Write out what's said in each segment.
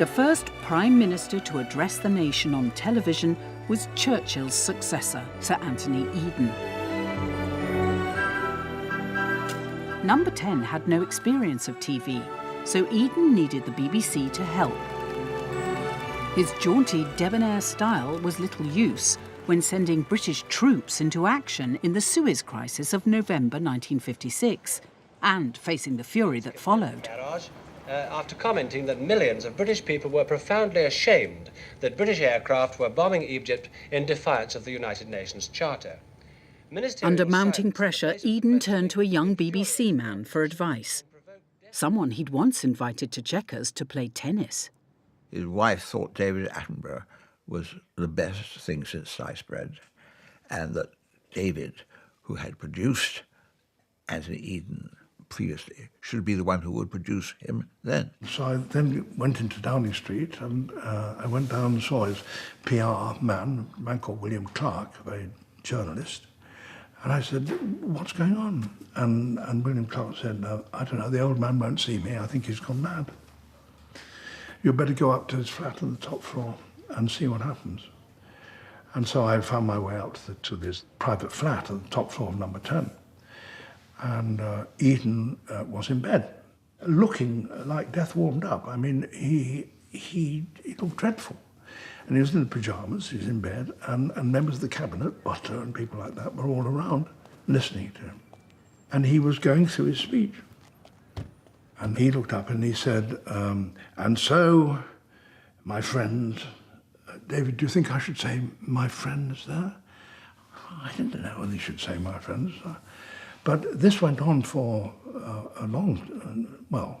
The first Prime Minister to address the nation on television was Churchill's successor, Sir Anthony Eden. Number 10 had no experience of TV, so Eden needed the BBC to help. His jaunty, debonair style was little use when sending British troops into action in the Suez crisis of November 1956 and facing the fury that followed. After commenting that millions of British people were profoundly ashamed that British aircraft were bombing Egypt in defiance of the United Nations Charter. Under mounting pressure, Eden turned to a young BBC man for advice, someone he'd once invited to Chequers to play tennis. His wife thought David Attenborough was the best thing since sliced bread, and that David, who had produced Anthony Eden previously, should be the one who would produce him then. So I then went into Downing Street and I went down and saw his PR man, a man called William Clark, a very journalist, and I said, "What's going on?" And William Clark said, "I don't know, the old man won't see me, I think he's gone mad. You'd better go up to his flat on the top floor and see what happens." And so I found my way up to this private flat at the top floor of number 10. And Eden was in bed, looking like death warmed up. I mean, he looked dreadful. And he was in pyjamas, he was in bed, and members of the cabinet, Butter and people like that, were all around listening to him. And he was going through his speech. And he looked up and he said, "And so, my friends," David, do you think I should say "my friends" there? I didn't know whether he should say "my friends." But this went on for a long, well,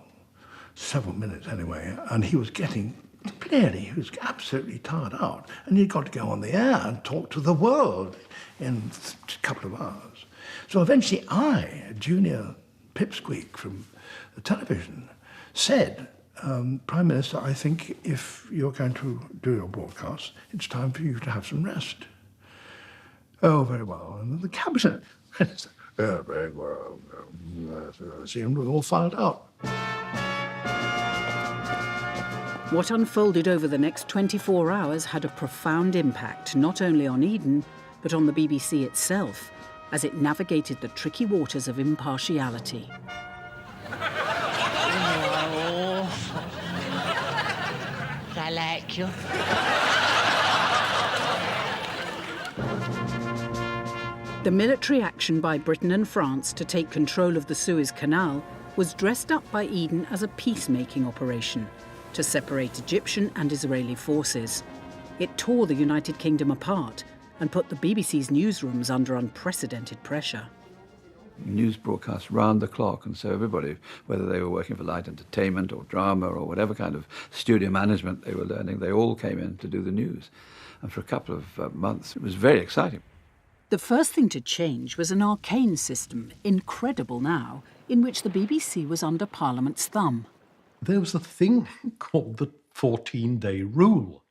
several minutes anyway, and he was getting, clearly, he was absolutely tired out, and he'd got to go on the air and talk to the world in a couple of hours. So eventually I, a junior pipsqueak from the television, said, "Prime Minister, I think if you're going to do your broadcast, it's time for you to have some rest." "Oh, very well." And the cabinet, "Yeah, very well." Seemed all filed out. What unfolded over the next 24 hours had a profound impact not only on Eden, but on the BBC itself, as it navigated the tricky waters of impartiality. I like you. The military action by Britain and France to take control of the Suez Canal was dressed up by Eden as a peacemaking operation to separate Egyptian and Israeli forces. It tore the United Kingdom apart and put the BBC's newsrooms under unprecedented pressure. News broadcasts round the clock, and so everybody, whether they were working for light entertainment or drama or whatever kind of studio management they were learning, they all came in to do the news. And for a couple of months, it was very exciting. The first thing to change was an arcane system, incredible now, in which the BBC was under Parliament's thumb. There was a thing called the 14-day rule.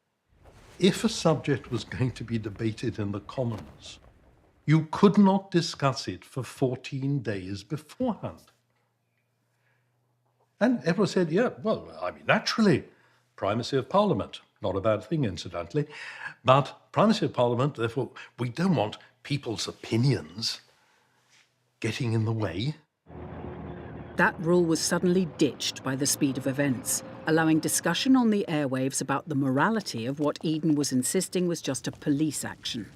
If a subject was going to be debated in the Commons, you could not discuss it for 14 days beforehand. And everyone said, yeah, well, I mean, naturally, primacy of Parliament, not a bad thing, incidentally, but primacy of Parliament, therefore, we don't want people's opinions getting in the way. That rule was suddenly ditched by the speed of events, allowing discussion on the airwaves about the morality of what Eden was insisting was just a police action.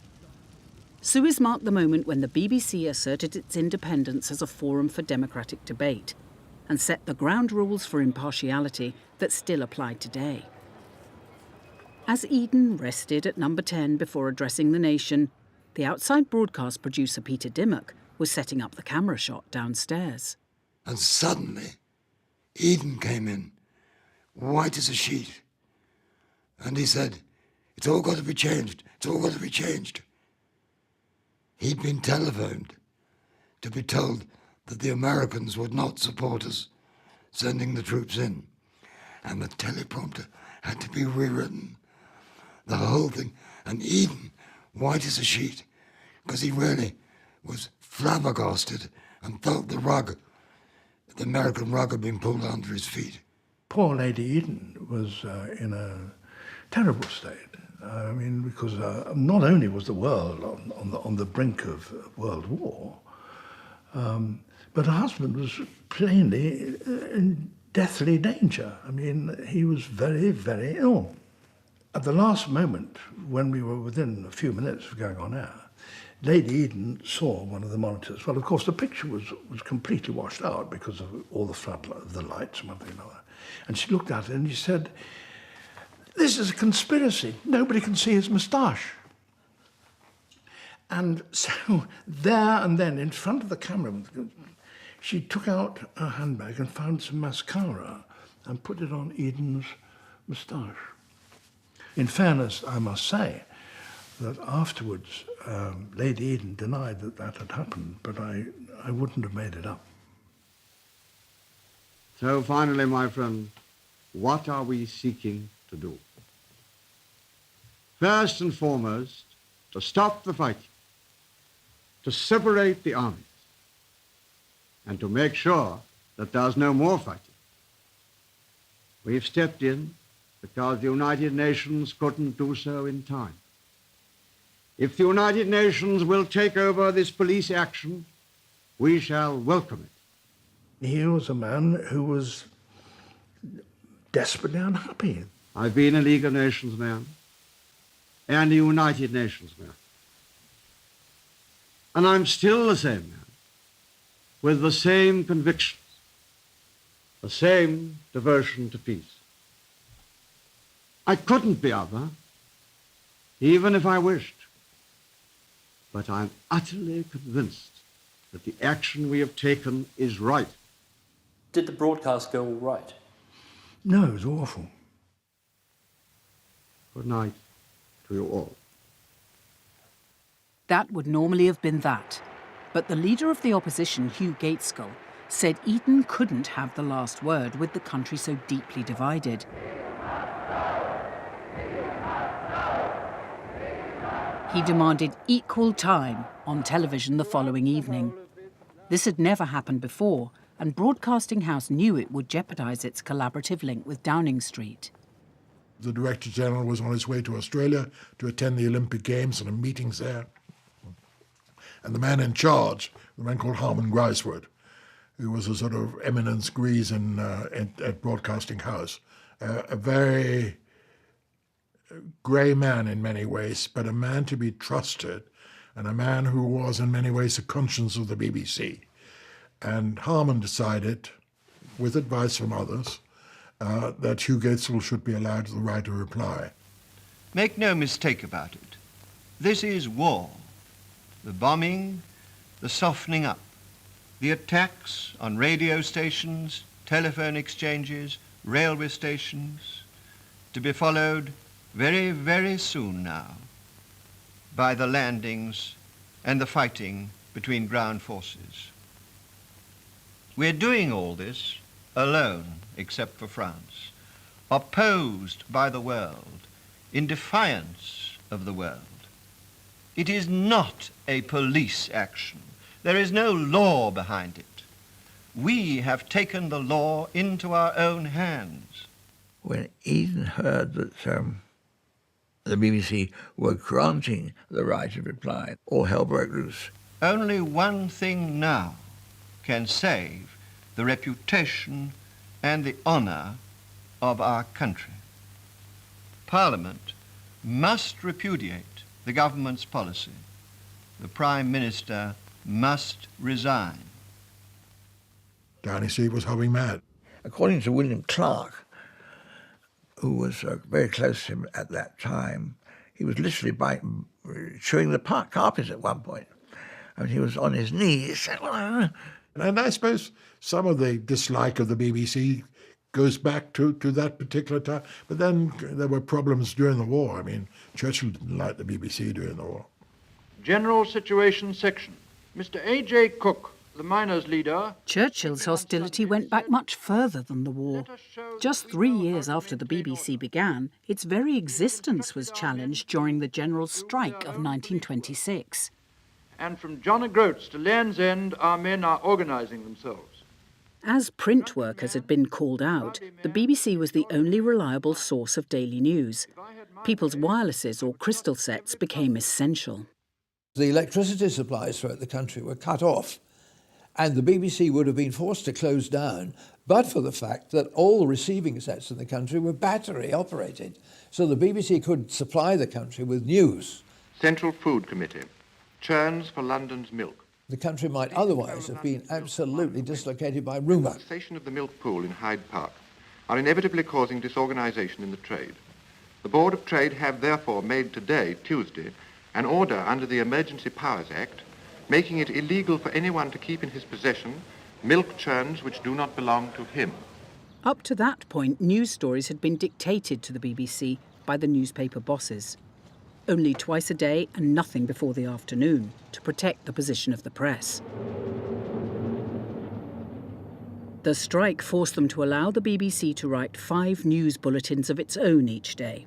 Suez marked the moment when the BBC asserted its independence as a forum for democratic debate and set the ground rules for impartiality that still apply today. As Eden rested at number 10 before addressing the nation, the outside broadcast producer Peter Dimmock was setting up the camera shot downstairs. And suddenly, Eden came in, white as a sheet. And he said, "It's all got to be changed. It's all got to be changed." He'd been telephoned to be told that the Americans would not support us sending the troops in. And the teleprompter had to be rewritten. The whole thing. And Eden, white as a sheet, because he really was flabbergasted and felt the American rug had been pulled under his feet. poor Lady Eden was in a terrible state. I mean, because not only was the world on the brink of world war, but her husband was plainly in deathly danger. I mean, he was very, very ill. At the last moment, when we were within a few minutes of going on air, Lady Eden saw one of the monitors. Well, of course, the picture was completely washed out because of all the floodlight of the lights and one thing and another. And she looked at it and she said, "This is a conspiracy. Nobody can see his moustache." And so there and then, in front of the camera, she took out her handbag and found some mascara and put it on Eden's moustache. In fairness, I must say that afterwards, Lady Eden denied that had happened, but I wouldn't have made it up. So finally, my friend, what are we seeking to do? First and foremost, to stop the fighting, to separate the armies, and to make sure that there's no more fighting. We've stepped in because the United Nations couldn't do so in time. If the United Nations will take over this police action, we shall welcome it. He was a man who was desperately unhappy. I've been a League of Nations man and a United Nations man. And I'm still the same man, with the same convictions, the same devotion to peace. I couldn't be other, even if I wished. But I'm utterly convinced that the action we have taken is right. Did the broadcast go all right? No, it was awful. Good night to you all. That would normally have been that. But the leader of the opposition, Hugh Gaitskell, said Eden couldn't have the last word with the country so deeply divided. He demanded equal time on television the following evening. This had never happened before, and Broadcasting House knew it would jeopardise its collaborative link with Downing Street. The Director General was on his way to Australia to attend the Olympic Games and meetings there. And the man in charge, the man called Harman Greiswood, who was a sort of eminence grise at Broadcasting House, a very grey man in many ways, but a man to be trusted, and a man who was in many ways the conscience of the BBC. And Harman decided, with advice from others, that Hugh Gaitskell should be allowed the right to reply. Make no mistake about it. This is war. The bombing, the softening up, the attacks on radio stations, telephone exchanges, railway stations, to be followed very, very soon now by the landings and the fighting between ground forces. We're doing all this alone, except for France, opposed by the world, in defiance of the world. It is not a police action. There is no law behind it. We have taken the law into our own hands. When Eden heard that the BBC were granting the right of reply, all hell broke loose. Only one thing now can save the reputation and the honour of our country. Parliament must repudiate the government's policy. The Prime Minister must resign. Downing Street was hopping mad. According to William Clark, who was very close to him at that time, he was literally chewing the carpet at one point. I mean, he was on his knees. And I suppose some of the dislike of the BBC goes back to that particular time. But then there were problems during the war. I mean, Churchill didn't like the BBC during the war. General Situation Section. Mr. A.J. Cook, the miners' leader. Churchill's hostility went back much further than the war. Just 3 years after the BBC began, its very existence was challenged during the general strike of 1926. And from John O'Groats to Land's End, our men are organising themselves. As print workers had been called out, the BBC was the only reliable source of daily news. People's wirelesses or crystal sets became essential. The electricity supplies throughout the country were cut off, and the BBC would have been forced to close down, but for the fact that all the receiving sets in the country were battery operated, so the BBC could supply the country with news. Central Food Committee, churns for London's milk. The country might otherwise have been absolutely dislocated by rumour. The cessation of the milk pool in Hyde Park are inevitably causing disorganisation in the trade. The Board of Trade have therefore made today, Tuesday, an order under the Emergency Powers Act making it illegal for anyone to keep in his possession milk churns which do not belong to him. Up to that point, news stories had been dictated to the BBC by the newspaper bosses. Only twice a day and nothing before the afternoon to protect the position of the press. The strike forced them to allow the BBC to write 5 news bulletins of its own each day.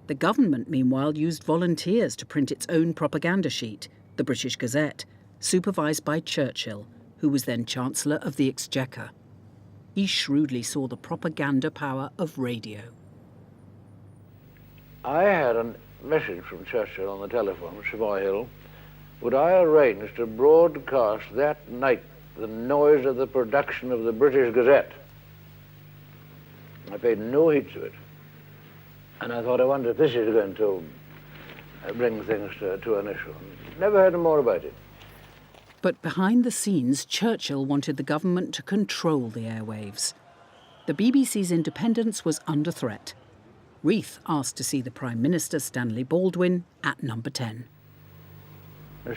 The government, meanwhile, used volunteers to print its own propaganda sheet, the British Gazette, supervised by Churchill, who was then Chancellor of the Exchequer. He shrewdly saw the propaganda power of radio. I had a message from Churchill on the telephone at Savoy Hill. Would I arrange to broadcast that night the noise of the production of the British Gazette? I paid no heed to it. And I thought, I wonder if this is going to bring things to an issue. Never heard more about it. But behind the scenes, Churchill wanted the government to control the airwaves. The BBC's independence was under threat. Reith asked to see the Prime Minister, Stanley Baldwin, at number 10.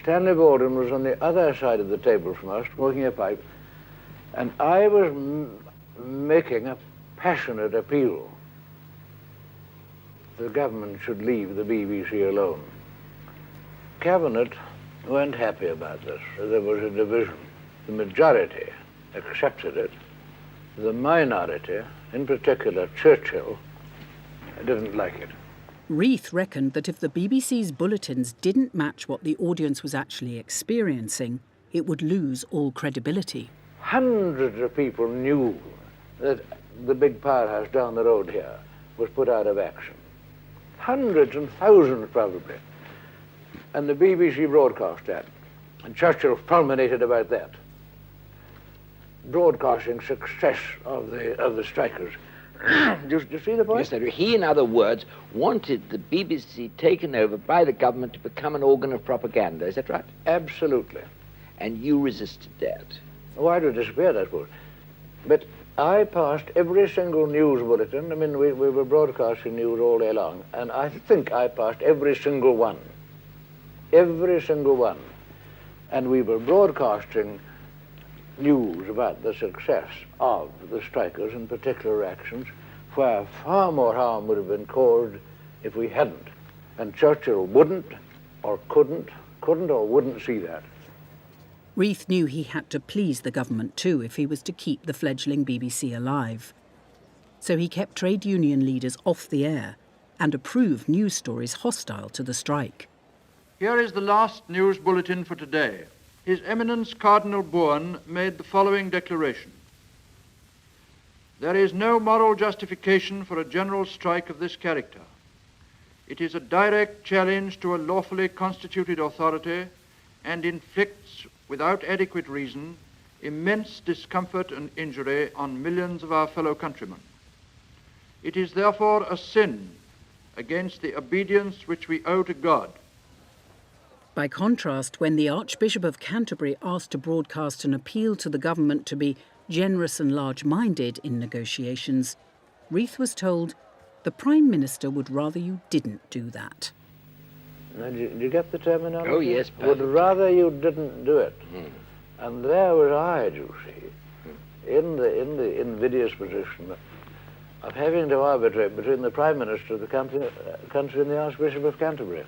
Stanley Baldwin was on the other side of the table from us, smoking a pipe, and I was making a passionate appeal. The government should leave the BBC alone. Cabinet weren't happy about this. There was a division. The majority accepted it. The minority, in particular Churchill, didn't like it. Reith reckoned that if the BBC's bulletins didn't match what the audience was actually experiencing, it would lose all credibility. Hundreds of people knew that the big powerhouse down the road here was put out of action. Hundreds and thousands, probably. And the BBC broadcast that. And Churchill fulminated about that. Broadcasting success of the strikers. Do you see the point? Yes, sir. He, in other words, wanted the BBC taken over by the government to become an organ of propaganda. Is that right? Absolutely. And you resisted that? Oh, I would despair, I suppose. But I passed every single news bulletin. I mean, we were broadcasting news all day long, and I think I passed every single one. Every single one. And we were broadcasting news about the success of the strikers and particular actions, where far more harm would have been caused if we hadn't. And Churchill wouldn't or couldn't or wouldn't see that. Reith knew he had to please the government too if he was to keep the fledgling BBC alive. So he kept trade union leaders off the air and approved news stories hostile to the strike. Here is the last news bulletin for today. His Eminence Cardinal Bourne made the following declaration. There is no moral justification for a general strike of this character. It is a direct challenge to a lawfully constituted authority and inflicts, without adequate reason, immense discomfort and injury on millions of our fellow countrymen. It is therefore a sin against the obedience which we owe to God. By contrast, when the Archbishop of Canterbury asked to broadcast an appeal to the government to be generous and large-minded in negotiations, Reith was told the Prime Minister would rather you didn't do that. Now, do you get the terminology? Oh, yes, Would rather you didn't do it. And there was I, you see, in the invidious position of having to arbitrate between the Prime Minister of the country and the Archbishop of Canterbury.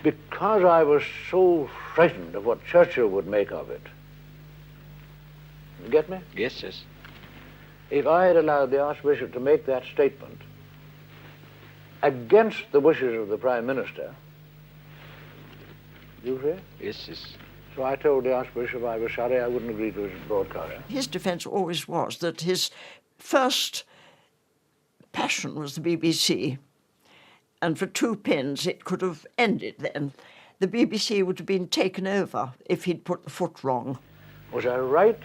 Because I was so frightened of what Churchill would make of it. You get me? Yes, yes. If I had allowed the Archbishop to make that statement against the wishes of the Prime Minister, you see? Yes, yes. So I told the Archbishop I was sorry I wouldn't agree to his broadcast. His defence always was that his first passion was the BBC, and for 2 pence it could have ended then. The BBC would have been taken over if he'd put the foot wrong. Was I right?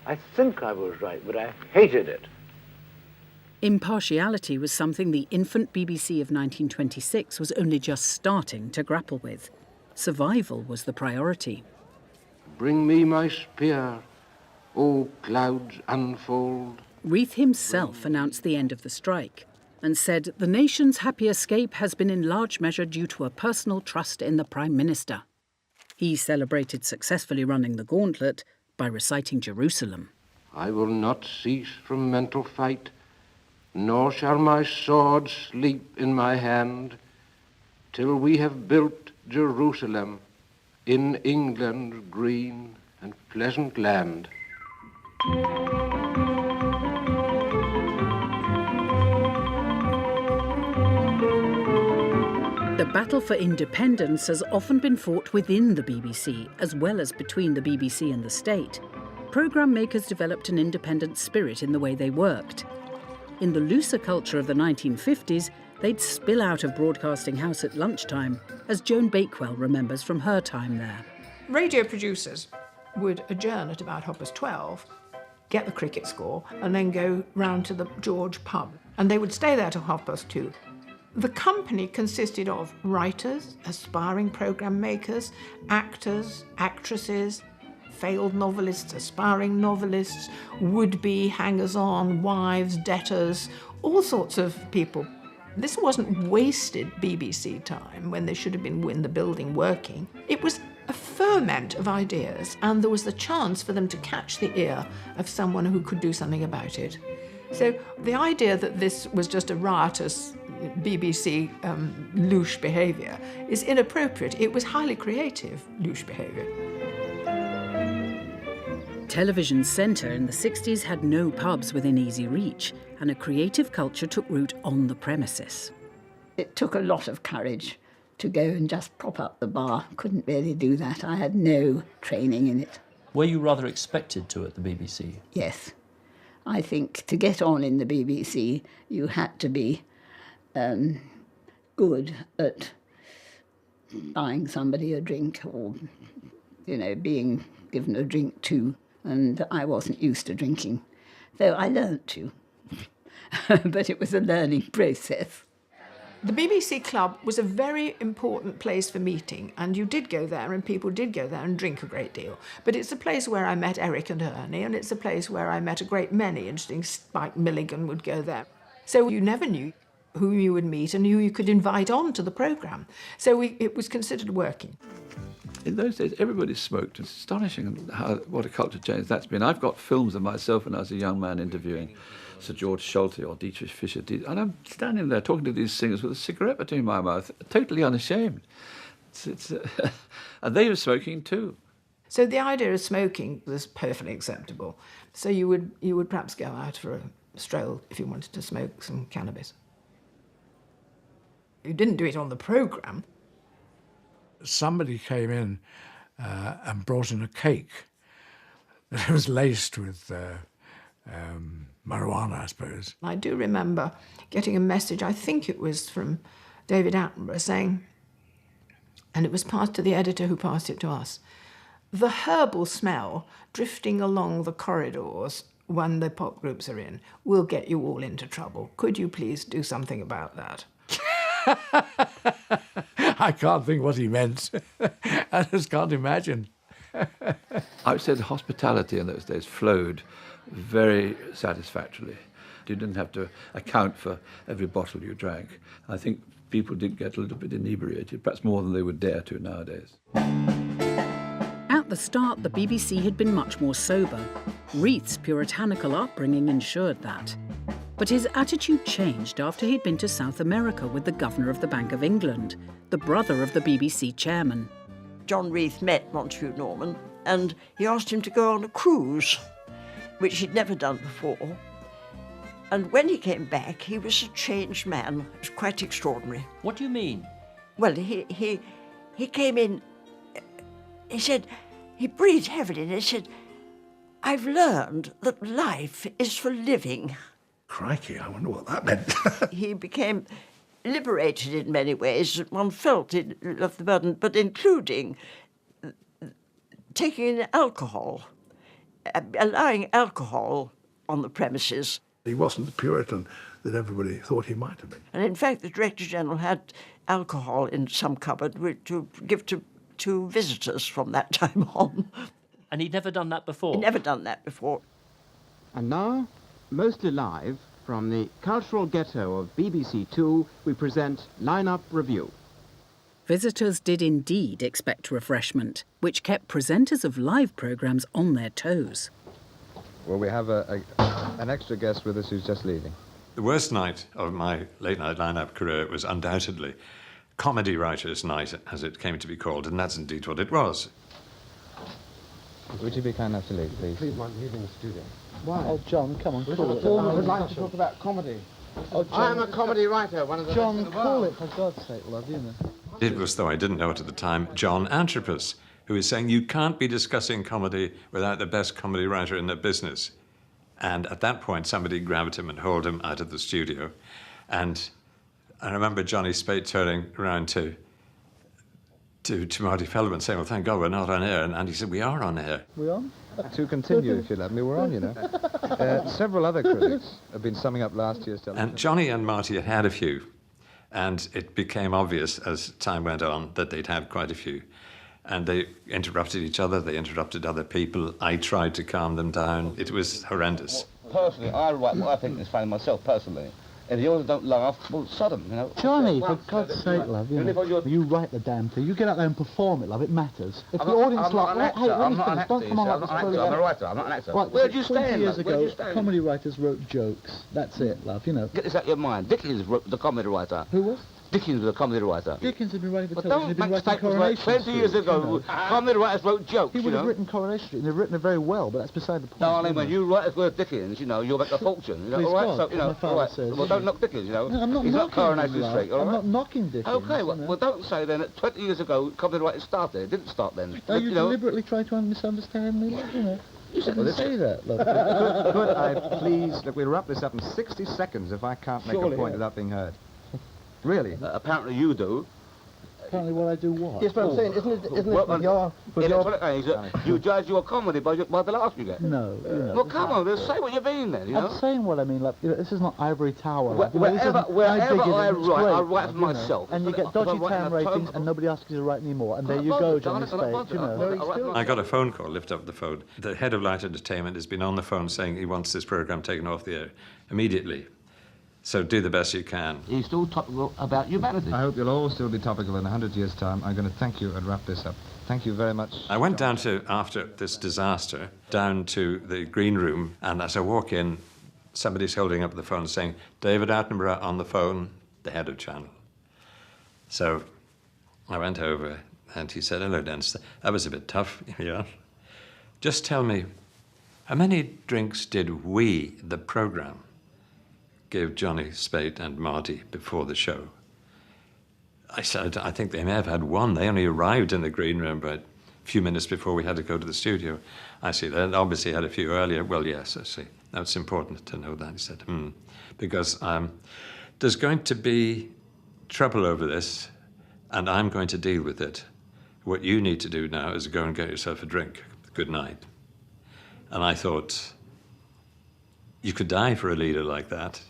I think I was right, but I hated it. Impartiality was something the infant BBC of 1926 was only just starting to grapple with. Survival was the priority. Bring me my spear, O clouds unfold. Reith himself announced the end of the strike and said the nation's happy escape has been in large measure due to a personal trust in the Prime Minister. He celebrated successfully running the gauntlet by reciting Jerusalem. I will not cease from mental fight, nor shall my sword sleep in my hand, till we have built Jerusalem in England's green and pleasant land. The battle for independence has often been fought within the BBC, as well as between the BBC and the state. Programme makers developed an independent spirit in the way they worked. In the looser culture of the 1950s, they'd spill out of Broadcasting House at lunchtime, as Joan Bakewell remembers from her time there. Radio producers would adjourn at about 12:30, get the cricket score, and then go round to the George pub. And they would stay there till 2:30. The company consisted of writers, aspiring programme makers, actors, actresses, failed novelists, aspiring novelists, would-be hangers-on, wives, debtors, all sorts of people. This wasn't wasted BBC time when they should have been in the building working. It was a ferment of ideas, and there was the chance for them to catch the ear of someone who could do something about it. So the idea that this was just a riotous BBC louche behaviour is inappropriate. It was highly creative louche behaviour. Television Centre in the 60s had no pubs within easy reach, and a creative culture took root on the premises. It took a lot of courage to go and just prop up the bar. Couldn't really do that. I had no training in it. Were you rather expected to at the BBC? Yes. I think to get on in the BBC, you had to be good at buying somebody a drink or, being given a drink too. And I wasn't used to drinking, though I learnt to. But it was a learning process. The BBC Club was a very important place for meeting, and you did go there, and people did go there and drink a great deal. But it's a place where I met Eric and Ernie, and it's a place where I met a great many interesting. Spike Milligan would go there. So you never knew who you would meet and who you could invite on to the programme. So it was considered working. In those days, everybody smoked. It's astonishing what a culture change that's been. I've got films of myself when I was a young man interviewing Sir George Schulte or Dietrich Fischer, and I'm standing there talking to these singers with a cigarette between my mouth, totally unashamed. And they were smoking too. So the idea of smoking was perfectly acceptable. So you would perhaps go out for a stroll if you wanted to smoke some cannabis. You didn't do it on the programme. Somebody came in and brought in a cake that was laced with marijuana, I suppose. I do remember getting a message, I think it was from David Attenborough, saying, and it was passed to the editor who passed it to us, the herbal smell drifting along the corridors when the pop groups are in will get you all into trouble. Could you please do something about that? I can't think what he meant. I just can't imagine. I would say the hospitality in those days flowed very satisfactorily. You didn't have to account for every bottle you drank. I think people did get a little bit inebriated, perhaps more than they would dare to nowadays. At the start, the BBC had been much more sober. Reith's puritanical upbringing ensured that. But his attitude changed after he'd been to South America with the governor of the Bank of England, the brother of the BBC chairman. John Reith met Montague Norman, and he asked him to go on a cruise, which he'd never done before. And when he came back, he was a changed man. It was quite extraordinary. What do you mean? Well, he came in he said, he breathed heavily and he said, "I've learned that life is for living." Crikey, I wonder what that meant. He became liberated in many ways. One felt it of the burden, but including taking in alcohol, allowing alcohol on the premises. He wasn't the Puritan that everybody thought he might have been. And in fact, the Director General had alcohol in some cupboard to give to visitors from that time on. And he'd never done that before? He'd never done that before. And now, mostly live, from the cultural ghetto of BBC Two, we present Line-Up Review. Visitors did indeed expect refreshment, which kept presenters of live programmes on their toes. Well, we have an extra guest with us who's just leaving. The worst night of my late-night line-up career was undoubtedly Comedy Writers' Night, as it came to be called, and that's indeed what it was. Would you be kind enough to leave, please? Please, I'm leaving the studio. Why? Oh, John, come on, call it. I would like to talk about comedy. Oh, I'm a comedy writer, one of the John, best in the call world. it, for God's sake, love, you know. It was, though I didn't know it at the time, John Antripus, who was saying you can't be discussing comedy without the best comedy writer in the business. And at that point, somebody grabbed him and hauled him out of the studio. And I remember Johnny Spate turning around to Marty Feldman saying, "Well, thank God we're not on air." And he said, "We are on air." We on? To continue, if you let me, we're on, you know. Several other critics have been summing up last year's television. And Johnny and Marty had had a few. And it became obvious as time went on that they'd had quite a few. And they interrupted each other, they interrupted other people. I tried to calm them down. It was horrendous. Personally, I write what I think is funny myself, personally. If the others don't laugh, well, sodom, you know. Johnny, for God's sake, love, you write the damn thing. You get out there and perform it, love, it matters. If the audience like, hey, let me finish, don't come on like this. I'm a writer, I'm not an actor. Right, Where do you stand? 20 years ago, comedy writers wrote jokes. That's it, love, you know. Get this out of your mind. Dickens wrote the comedy writer. Who was? Dickens was a comedy writer. Dickens had been writing for But television, he'd don't been make writing statements Coronation like 20 years Street, ago. you know. Comedy writers wrote jokes, He would have written Coronation Street, and they've written it very well, but that's beside the point. No, I mean, you when you write as well as Dickens, you know, you'll make a fortune, you know, Please all right? God, So, you know, my father all right. says, Well, you don't know. knock Dickens, you know. No, I'm not He's not knocking Coronation him, love. Street, all right? I'm not knocking Dickens. Okay, you know. well, don't say then that 20 years ago, comedy writing started. It didn't start then. Are you know, deliberately trying to misunderstand me, love, you know? You said, didn't well, say that, love. Could I please... Look, we'll wrap this up in 60 seconds if I can't make Surely, a point yeah. without being heard. Really? Apparently you do. Apparently what I do what? Yes, but I'm saying, isn't it with your age, you judge your comedy by the laughs you get? No, you know. Well, come on, just say what you mean then, you know? I'm saying what I mean, like, you know, this is not Ivory Tower. Like, you know, this Wherever isn't- I dig it, it's great, I write for you know. myself. And you get If I dodgy write in town a ratings and nobody asks you to write anymore. And there you go, Johnny Spade, you know. I got a phone call, lift up the phone. The head of Light Entertainment has been on the phone saying he wants this programme taken off the air immediately. So do the best you can. He's still topical about humanity. I hope you'll all still be topical in 100 years' time. I'm going to thank you and wrap this up. Thank you very much. I went down to, after this disaster, down to the green room, and as I walk in, somebody's holding up the phone saying, "David Attenborough on the phone, the head of channel." So I went over, and he said, "Hello, Dennis." That was a bit tough, yeah. Just tell me, how many drinks did we, the programme, give Johnny Spate and Marty before the show? I said, I think they may have had one. They only arrived in the green room about a few minutes before we had to go to the studio. I see, they obviously had a few earlier. Well, yes, I see. Now, it's important to know that. He said, because there's going to be trouble over this, and I'm going to deal with it. What you need to do now is go and get yourself a drink. Good night. And I thought, you could die for a leader like that.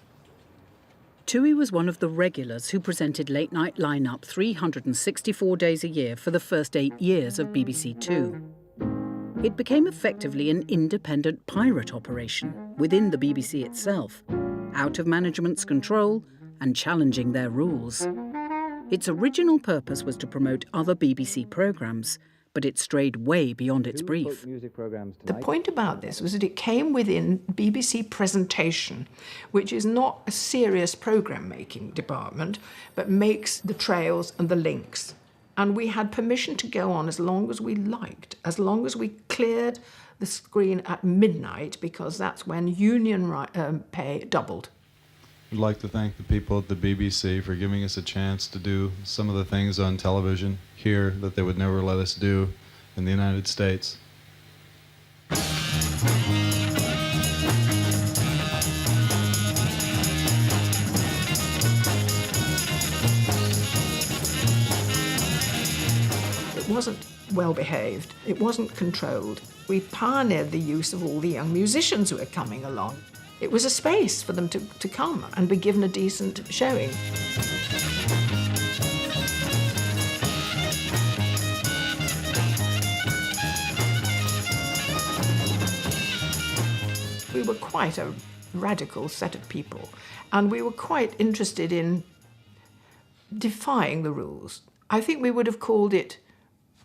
Toohey was one of the regulars who presented Late Night Line-Up 364 days a year for the first 8 years of BBC Two. It became effectively an independent pirate operation within the BBC itself, out of management's control and challenging their rules. Its original purpose was to promote other BBC programmes, but it strayed way beyond its brief. The point about this was that it came within BBC presentation, which is not a serious programme-making department, but makes the trails and the links. And we had permission to go on as long as we liked, as long as we cleared the screen at midnight, because that's when union pay doubled. I'd like to thank the people at the BBC for giving us a chance to do some of the things on television here that they would never let us do in the United States. It wasn't well behaved, it wasn't controlled. We pioneered the use of all the young musicians who were coming along. It was a space for them to come and be given a decent showing. We were quite a radical set of people, and we were quite interested in defying the rules. I think we would have called it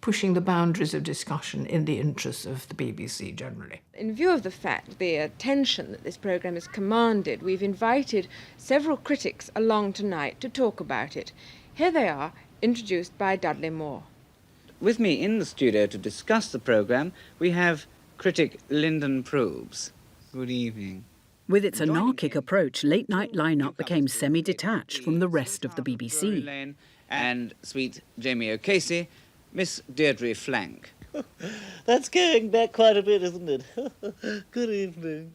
pushing the boundaries of discussion in the interests of the BBC generally. In view of the fact, the attention that this programme has commanded, we've invited several critics along tonight to talk about it. Here they are, introduced by Dudley Moore. With me in the studio to discuss the programme, we have critic Lyndon Probes. Good evening. With its anarchic approach, Late Night Lineup became semi-detached from the rest of the BBC. Lane and sweet Jamie O'Casey, Miss Deirdre Flank. That's going back quite a bit, isn't it? Good evening.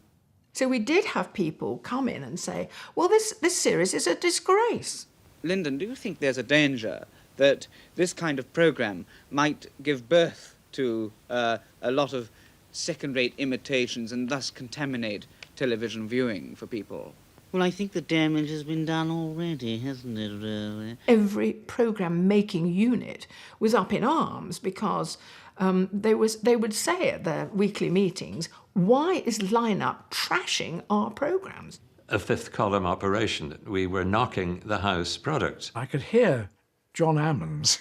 So we did have people come in and say, well, this series is a disgrace. Lyndon, do you think there's a danger that this kind of programme might give birth to a lot of second-rate imitations and thus contaminate television viewing for people? Well, I think the damage has been done already, hasn't it, really? Every programme-making unit was up in arms because they would say at their weekly meetings, why is Line-Up trashing our programmes? A fifth column operation. We were knocking the house product. I could hear John Ammons,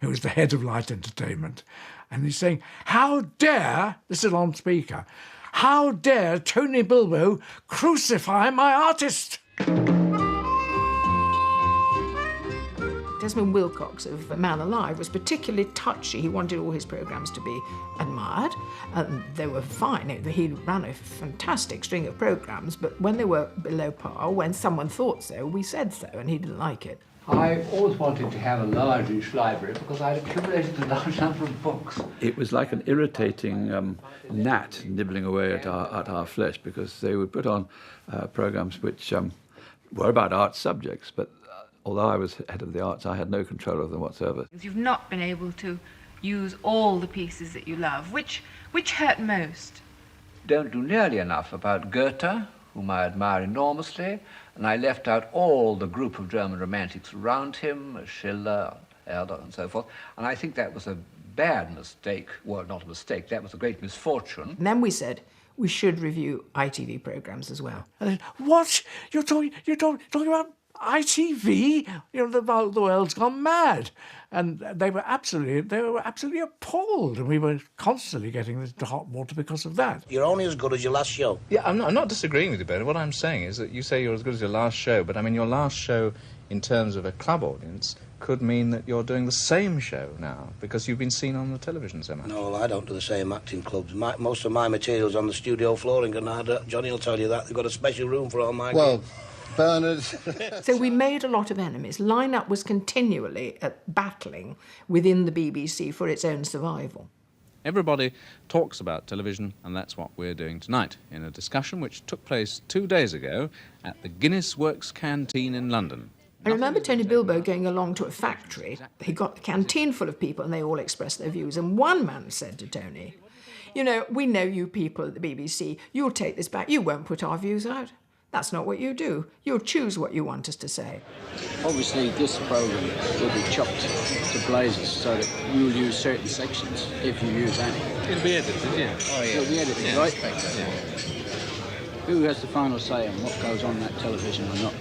who was the head of Light Entertainment, and he's saying, how dare, this is on speaker, how dare Tony Bilbo crucify my artist? Desmond Wilcox of Man Alive was particularly touchy. He wanted all his programmes to be admired, and they were fine. He ran a fantastic string of programmes, but when they were below par, when someone thought so, we said so, and he didn't like it. I always wanted to have a largish library because I'd accumulated a large number of books. It was like an irritating gnat nibbling away at our flesh, because they would put on programmes which were about art subjects, but although I was head of the arts, I had no control of them whatsoever. You've not been able to use all the pieces that you love. Which hurt most? Don't do nearly enough about Goethe, whom I admire enormously, and I left out all the group of German romantics around him, Schiller, Herder, and so forth, and I think that was a bad mistake. Well, not a mistake, that was a great misfortune. And then we said we should review ITV programmes as well. What? You're talking about ITV? You know, the world's gone mad. And they were absolutely appalled, and we were constantly getting into hot water because of that. You're only as good as your last show. Yeah, I'm not disagreeing with you, Bernard. What I'm saying is that you say you're as good as your last show, but I mean your last show in terms of a club audience could mean that you're doing the same show now because you've been seen on the television so much. No, well, I don't do the same acting clubs. Most of my material's on the studio flooring, and Johnny will tell you that. They've got a special room for all my gigs. Bernard. So we made a lot of enemies. Line-Up was continually battling within the BBC for its own survival. Everybody talks about television, and that's what we're doing tonight in a discussion which took place 2 days ago at the Guinness Works Canteen in London. I remember Tony Bilbo going along to a factory. He got the canteen full of people and they all expressed their views. And one man said to Tony, you know, we know you people at the BBC. You'll take this back. You won't put our views out. That's not what you do. You'll choose what you want us to say. Obviously, this programme will be chopped to blazes so that you'll use certain sections if you use any. It'll be edited, yeah. Oh, yeah. It'll be edited, yeah. right? Yeah. Who has the final say on what goes on that television or not?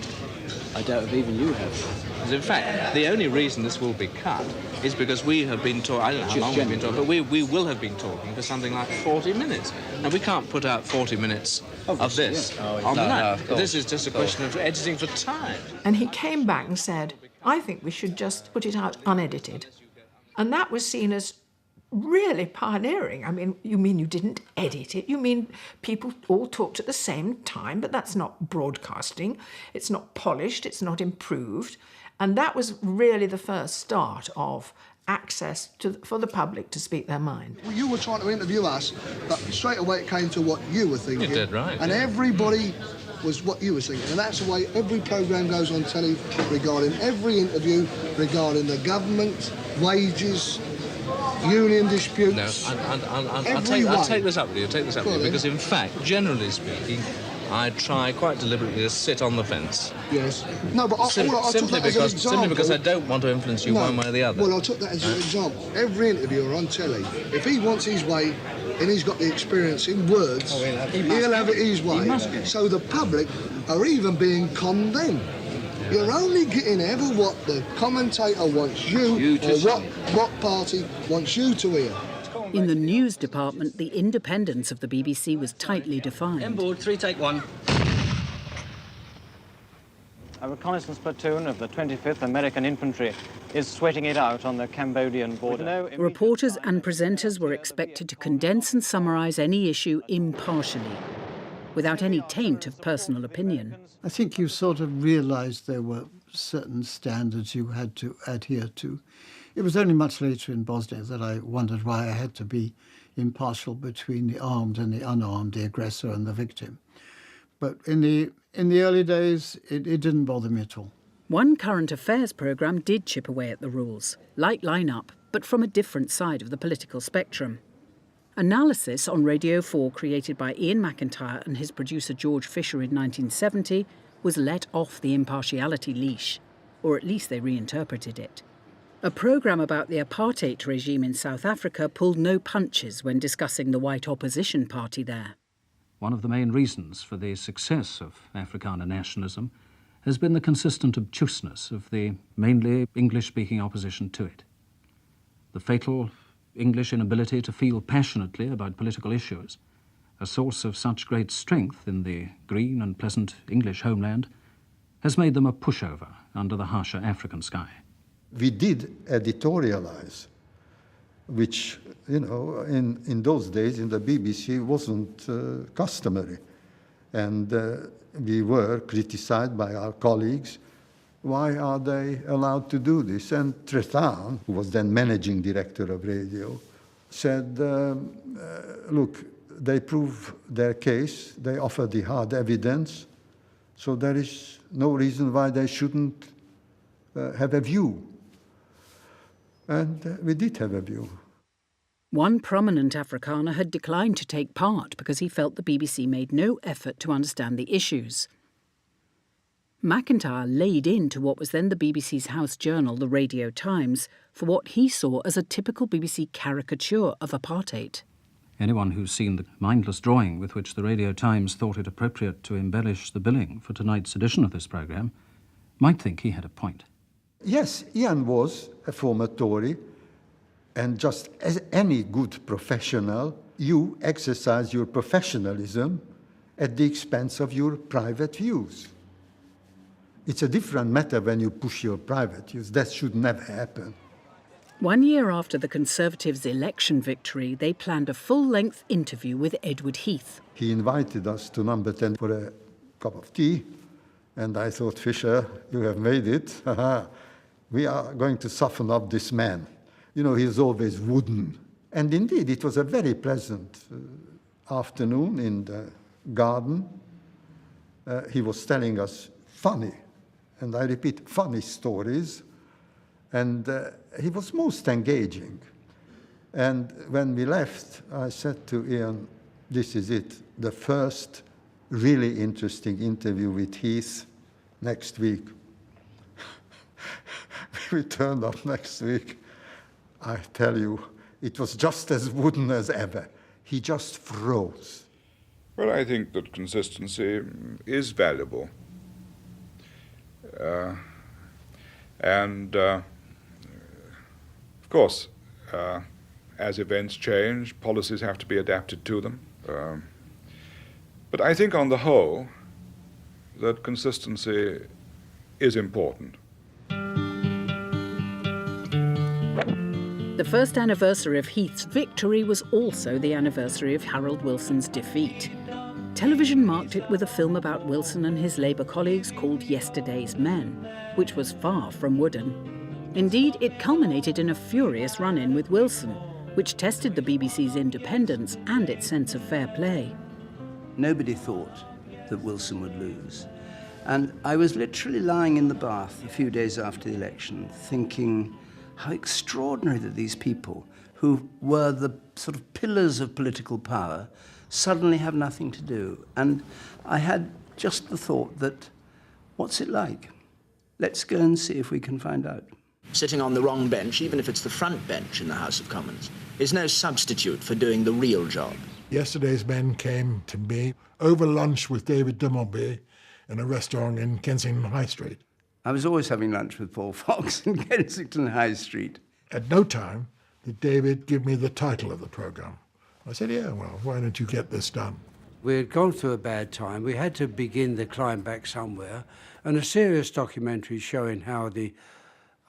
I doubt if even you have. In fact, the only reason this will be cut is because we have been talking, I don't know how long we've been talking, but we will have been talking for something like 40 minutes. And we can't put out 40 minutes of this on the night. This is just a question of editing for time. And he came back and said, I think we should just put it out unedited. And that was seen as really pioneering. I mean, you mean you didn't edit it? You mean people all talked at the same time, but that's not broadcasting. It's not polished, it's not improved. And that was really the first start of access for the public to speak their mind. Well, you were trying to interview us, but straight away it came to what you were thinking. You did right. And everybody was what you were thinking. And that's the way every programme goes on telly regarding every interview, regarding the government, wages, union disputes. No, I'll take this up with you, because in fact, generally speaking, I try quite deliberately to sit on the fence. Yes. No, but I took that as an example. Simply because I don't want to influence you one way or the other. Well, I took that as an example. Every interviewer on telly, if he wants his way and he's got the experience in words, he'll have it his way. So the public are even being condemned. You're only getting ever what the commentator wants you or what party wants you to hear. In the news department, the independence of the BBC was tightly defined. Inboard, 3, take 1. A reconnaissance platoon of the 25th American Infantry is sweating it out on the Cambodian border. Reporters and presenters were expected to condense and summarise any issue impartially, without any taint of personal opinion. I think you sort of realised there were certain standards you had to adhere to. It was only much later in Bosnia that I wondered why I had to be impartial between the armed and the unarmed, the aggressor and the victim. But in the early days, it didn't bother me at all. One current affairs programme did chip away at the rules, like Line Up, but from a different side of the political spectrum. Analysis on Radio 4, created by Ian McIntyre and his producer George Fisher in 1970, was let off the impartiality leash, or at least they reinterpreted it. A programme about the apartheid regime in South Africa pulled no punches when discussing the white opposition party there. One of the main reasons for the success of Afrikaner nationalism has been the consistent obtuseness of the mainly English-speaking opposition to it. The fatal English inability to feel passionately about political issues, a source of such great strength in the green and pleasant English homeland, has made them a pushover under the harsher African sky. We did editorialize, which, you know, in those days in the BBC wasn't customary. And we were criticized by our colleagues. Why are they allowed to do this? And Trethan, who was then managing director of radio, said, look, they prove their case, they offer the hard evidence, so there is no reason why they shouldn't have a view. And we did have a view. One prominent Afrikaner had declined to take part because he felt the BBC made no effort to understand the issues. McIntyre laid into what was then the BBC's house journal, the Radio Times, for what he saw as a typical BBC caricature of apartheid. Anyone who's seen the mindless drawing with which the Radio Times thought it appropriate to embellish the billing for tonight's edition of this programme might think he had a point. Yes, Ian was a former Tory, and just as any good professional, you exercise your professionalism at the expense of your private views. It's a different matter when you push your private views. That should never happen. 1 year after the Conservatives' election victory, they planned a full-length interview with Edward Heath. He invited us to Number 10 for a cup of tea, and I thought, Fisher, you have made it. We are going to soften up this man. You know, he's always wooden. And indeed, it was a very pleasant afternoon in the garden. He was telling us funny, and I repeat, funny stories. And he was most engaging. And when we left, I said to Ian, this is it, the first really interesting interview with Heath next week. We turned up next week. I tell you, it was just as wooden as ever. He just froze. Well, I think that consistency is valuable. Of course, as events change, policies have to be adapted to them. But I think on the whole, that consistency is important. The first anniversary of Heath's victory was also the anniversary of Harold Wilson's defeat. Television marked it with a film about Wilson and his Labour colleagues called Yesterday's Men, which was far from wooden. Indeed, it culminated in a furious run-in with Wilson, which tested the BBC's independence and its sense of fair play. Nobody thought that Wilson would lose. And I was literally lying in the bath a few days after the election, thinking how extraordinary that these people, who were the sort of pillars of political power, suddenly have nothing to do. And I had just the thought that, what's it like? Let's go and see if we can find out. Sitting on the wrong bench, even if it's the front bench in the House of Commons, is no substitute for doing the real job. Yesterday's men came to me over lunch with David Dimbleby in a restaurant in Kensington High Street. I was always having lunch with Paul Fox in Kensington High Street. At no time did David give me the title of the programme. I said, yeah, well, why don't you get this done? We had gone through a bad time. We had to begin the climb back somewhere. And a serious documentary showing how the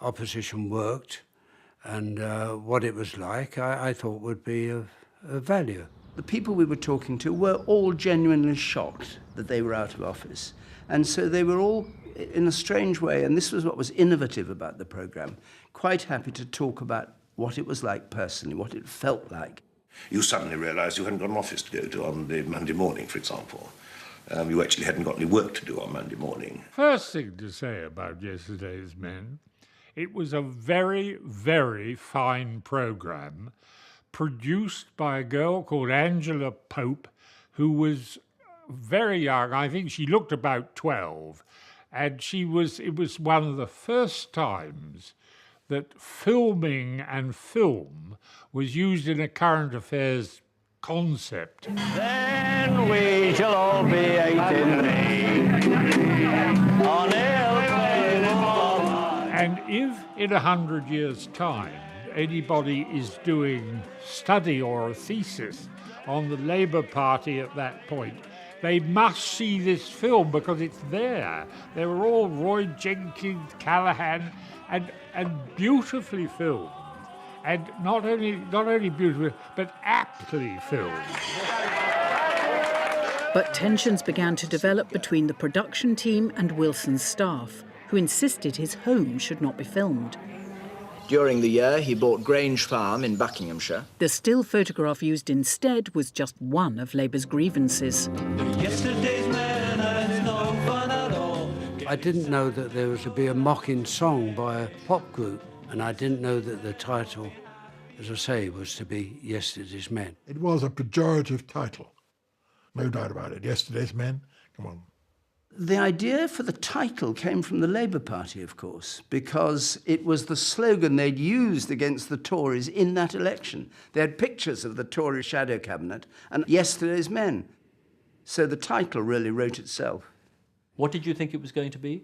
opposition worked and what it was like, I thought would be of value. The people we were talking to were all genuinely shocked that they were out of office. And so they were all, in a strange way, and this was what was innovative about the programme, quite happy to talk about what it was like personally, what it felt like. You suddenly realised you hadn't got an office to go to on the Monday morning, for example. You actually hadn't got any work to do on Monday morning. First thing to say about yesterday's men, it was a very, very fine programme produced by a girl called Angela Pope, who was very young. I think she looked about 12. And it was one of the first times that filming and film was used in a current affairs concept. Then we shall all be 8 in May on airplanes. And if in 100 years' time anybody is doing study or a thesis on the Labour Party at that point, they must see this film because it's there. They were all Roy Jenkins, Callaghan, and beautifully filmed. And not only beautifully, but aptly filmed. But tensions began to develop between the production team and Wilson's staff, who insisted his home should not be filmed. During the year, he bought Grange Farm in Buckinghamshire. The still photograph used instead was just one of Labour's grievances. Yesterday's man had no fun at all. I didn't know that there was to be a mocking song by a pop group, and I didn't know that the title, as I say, was to be Yesterday's Men. It was a pejorative title, no doubt about it. Yesterday's Men, come on. The idea for the title came from the Labour Party, of course, because it was the slogan they'd used against the Tories in that election. They had pictures of the Tory shadow cabinet and Yesterday's Men. So the title really wrote itself. What did you think it was going to be?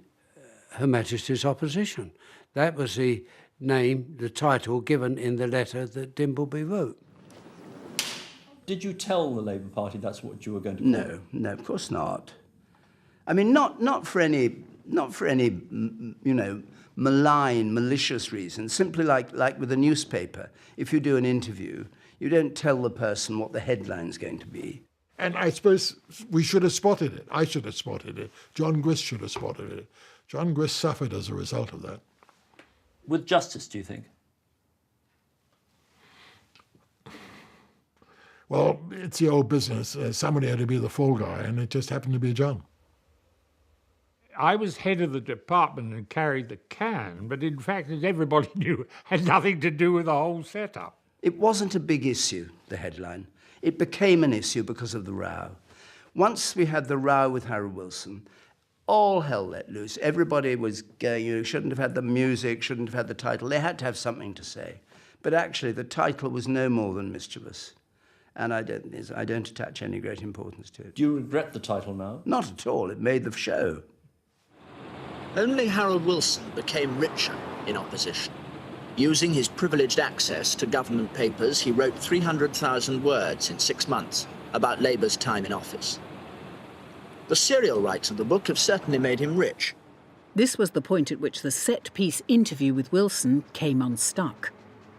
Her Majesty's Opposition. That was the name, the title given in the letter that Dimbleby wrote. Did you tell the Labour Party that's what you were going to do? No, of course not. I mean, not for any, malign, malicious reason. Simply like with a newspaper, if you do an interview, you don't tell the person what the headline's going to be. And I suppose we should have spotted it. I should have spotted it. John Grist should have spotted it. John Grist suffered as a result of that. With justice, do you think? Well, it's the old business. Somebody had to be the fall guy, and it just happened to be John. I was head of the department and carried the can, but in fact, as everybody knew, had nothing to do with the whole setup. It wasn't a big issue, the headline. It became an issue because of the row. Once we had the row with Harold Wilson, all hell let loose. Everybody was going, shouldn't have had the music, shouldn't have had the title. They had to have something to say. But actually, the title was no more than mischievous. And I don't attach any great importance to it. Do you regret the title now? Not at all. It made the show. Only Harold Wilson became richer in opposition. Using his privileged access to government papers, he wrote 300,000 words in 6 months about Labour's time in office. The serial rights of the book have certainly made him rich. This was the point at which the set-piece interview with Wilson came unstuck.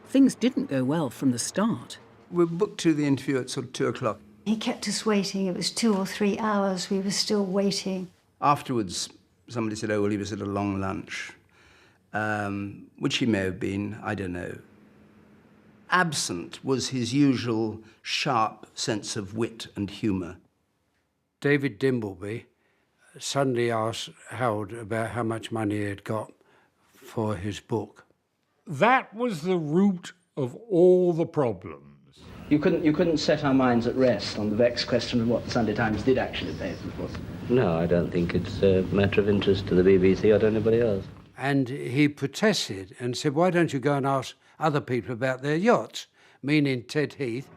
Things didn't go well from the start. We booked to the interview at sort of 2 o'clock. He kept us waiting. It was 2 or 3 hours. We were still waiting. Afterwards, somebody said, oh, well, he was at a long lunch. which he may have been, I don't know. Absent was his usual sharp sense of wit and humour. David Dimbleby suddenly asked Harold about how much money he had got for his book. That was the root of all the problems. You couldn't set our minds at rest on the vexed question of what the Sunday Times did actually pay for the book. No, I don't think it's a matter of interest to the BBC or to anybody else. And he protested and said, why don't you go and ask other people about their yachts, meaning Ted Heath.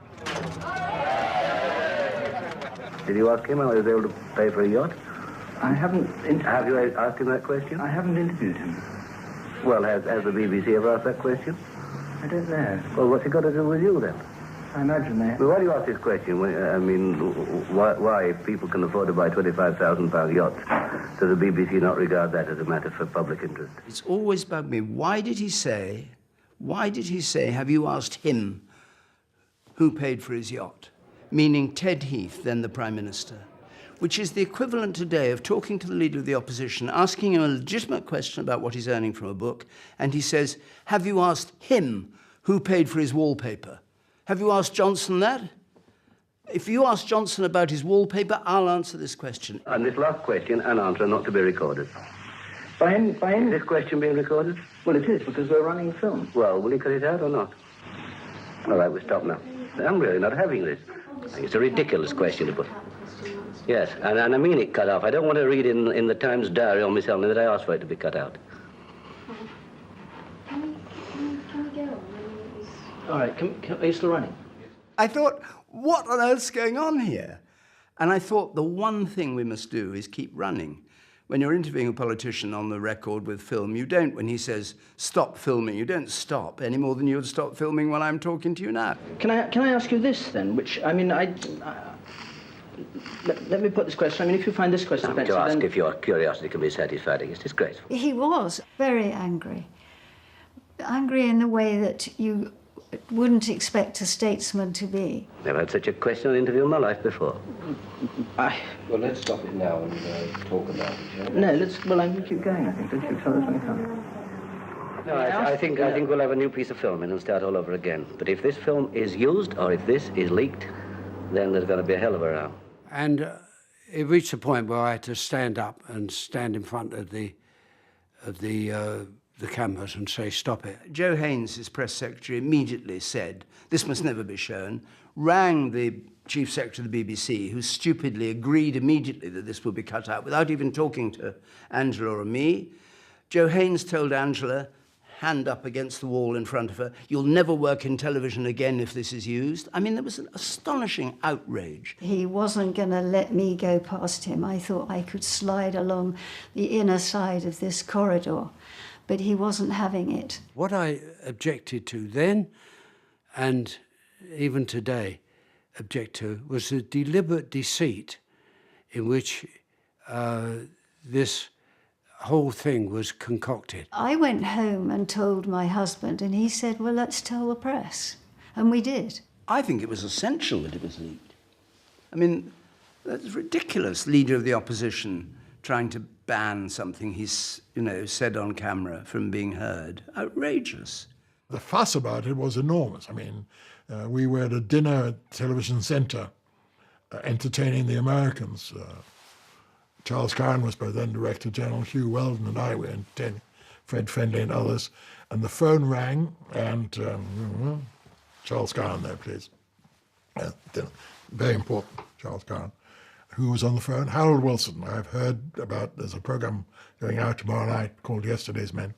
Did you ask him how he was able to pay for a yacht? I haven't... Have you asked him that question? I haven't interviewed him. Well, has the BBC ever asked that question? I don't know. Well, what's it got to do with you, then? I imagine they... Well, why do you ask this question? I mean, why people can afford to buy £25,000 yachts, does the BBC not regard that as a matter for public interest? It's always bugged me. Why did he say, have you asked him who paid for his yacht? Meaning Ted Heath, then the Prime Minister, which is the equivalent today of talking to the Leader of the Opposition, asking him a legitimate question about what he's earning from a book, and he says, have you asked him who paid for his wallpaper? Have you asked Johnson that? If you ask Johnson about his wallpaper, I'll answer this question. And this last question and answer not to be recorded. By any... Is this question being recorded? Well, it is, because we're running film. Well, will you cut it out or not? All right, we'll stop now. I'm really not having this. It's a ridiculous question to put. Yes, and I mean it cut off. I don't want to read in the Times diary on myself that I asked for it to be cut out. All right, are you still running? I thought, what on earth's going on here? And I thought the one thing we must do is keep running. When you're interviewing a politician on the record with film, you don't, when he says, stop filming, you don't stop any more than you would stop filming when I'm talking to you now. Can I ask you this, then, which, I mean, let me put this question. I mean, if you find this question offensive, to ask then... if your curiosity can be satisfied is disgraceful. He was very angry. Angry in the way that you wouldn't expect a statesman to be. Never had such a question in an interview in my life before. Well, let's stop it now and talk about it, shall we? No, well, I can keep going, I think. Don't you tell us when you come. No, I think we'll have a new piece of film in and start all over again. But if this film is used or if this is leaked, then there's going to be a hell of a row. And it reached a point where I had to stand up and stand in front of the cameras and say, stop it. Joe Haynes, his press secretary, immediately said, this must never be shown, rang the chief secretary of the BBC, who stupidly agreed immediately that this would be cut out without even talking to Angela or me. Joe Haynes told Angela, hand up against the wall in front of her, you'll never work in television again if this is used. I mean, there was an astonishing outrage. He wasn't going to let me go past him. I thought I could slide along the inner side of this corridor, but he wasn't having it. What I objected to then, and even today object to, was the deliberate deceit in which this whole thing was concocted. I went home and told my husband, and he said, well, let's tell the press. And we did. I think it was essential that it was leaked. I mean, that's ridiculous, Leader of the Opposition trying to ban something he's, said on camera from being heard. Outrageous. The fuss about it was enormous. I mean, we were at a dinner at Television Centre entertaining the Americans. Charles Curran was by then Director General, Hugh Weldon and I were entertaining, Fred Fendley and others. And the phone rang, and Charles Curran there, please. Very important, Charles Curran. Who was on the phone? Harold Wilson. I've heard about, there's a program going out tomorrow night called Yesterday's Men.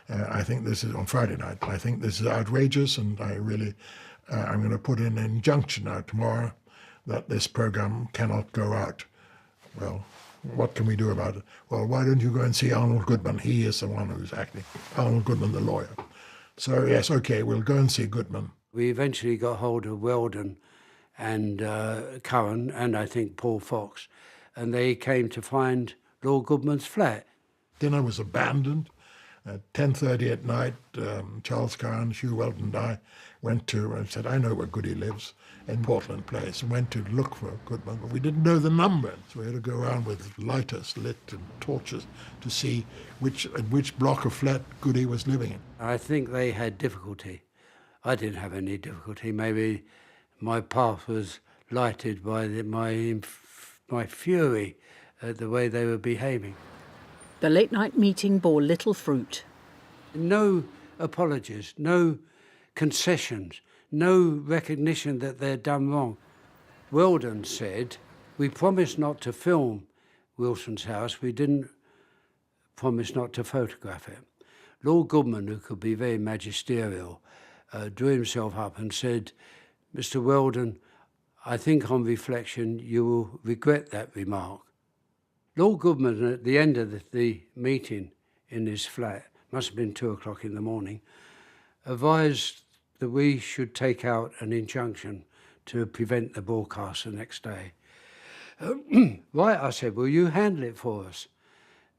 I think this is on Friday night. I think this is outrageous, and I really, I'm going to put in an injunction out tomorrow that this program cannot go out. Well, what can we do about it? Well, why don't you go and see Arnold Goodman? He is the one who's acting. Arnold Goodman, the lawyer. So, yes, okay, we'll go and see Goodman. We eventually got hold of Weldon and Curran and I think Paul Fox, and they came to find Lord Goodman's flat. Dinner was abandoned. At 10:30 at night, Charles Curran, Hugh Weldon and I went to, and said, I know where Goody lives, in Portland Place, and went to look for Goodman, but we didn't know the number. So we had to go around with lighters lit and torches to see which block of flat Goody was living in. I think they had difficulty. I didn't have any difficulty. Maybe my path was lighted by my fury at the way they were behaving. The late-night meeting bore little fruit. No apologies, no concessions, no recognition that they'd done wrong. Weldon said, we promised not to film Wilson's house, we didn't promise not to photograph it. Lord Goodman, who could be very magisterial, drew himself up and said, Mr. Weldon, I think on reflection you will regret that remark. Lord Goodman, at the end of the meeting in his flat, must have been 2 o'clock in the morning, advised that we should take out an injunction to prevent the broadcast the next day. Right, I said, will you handle it for us?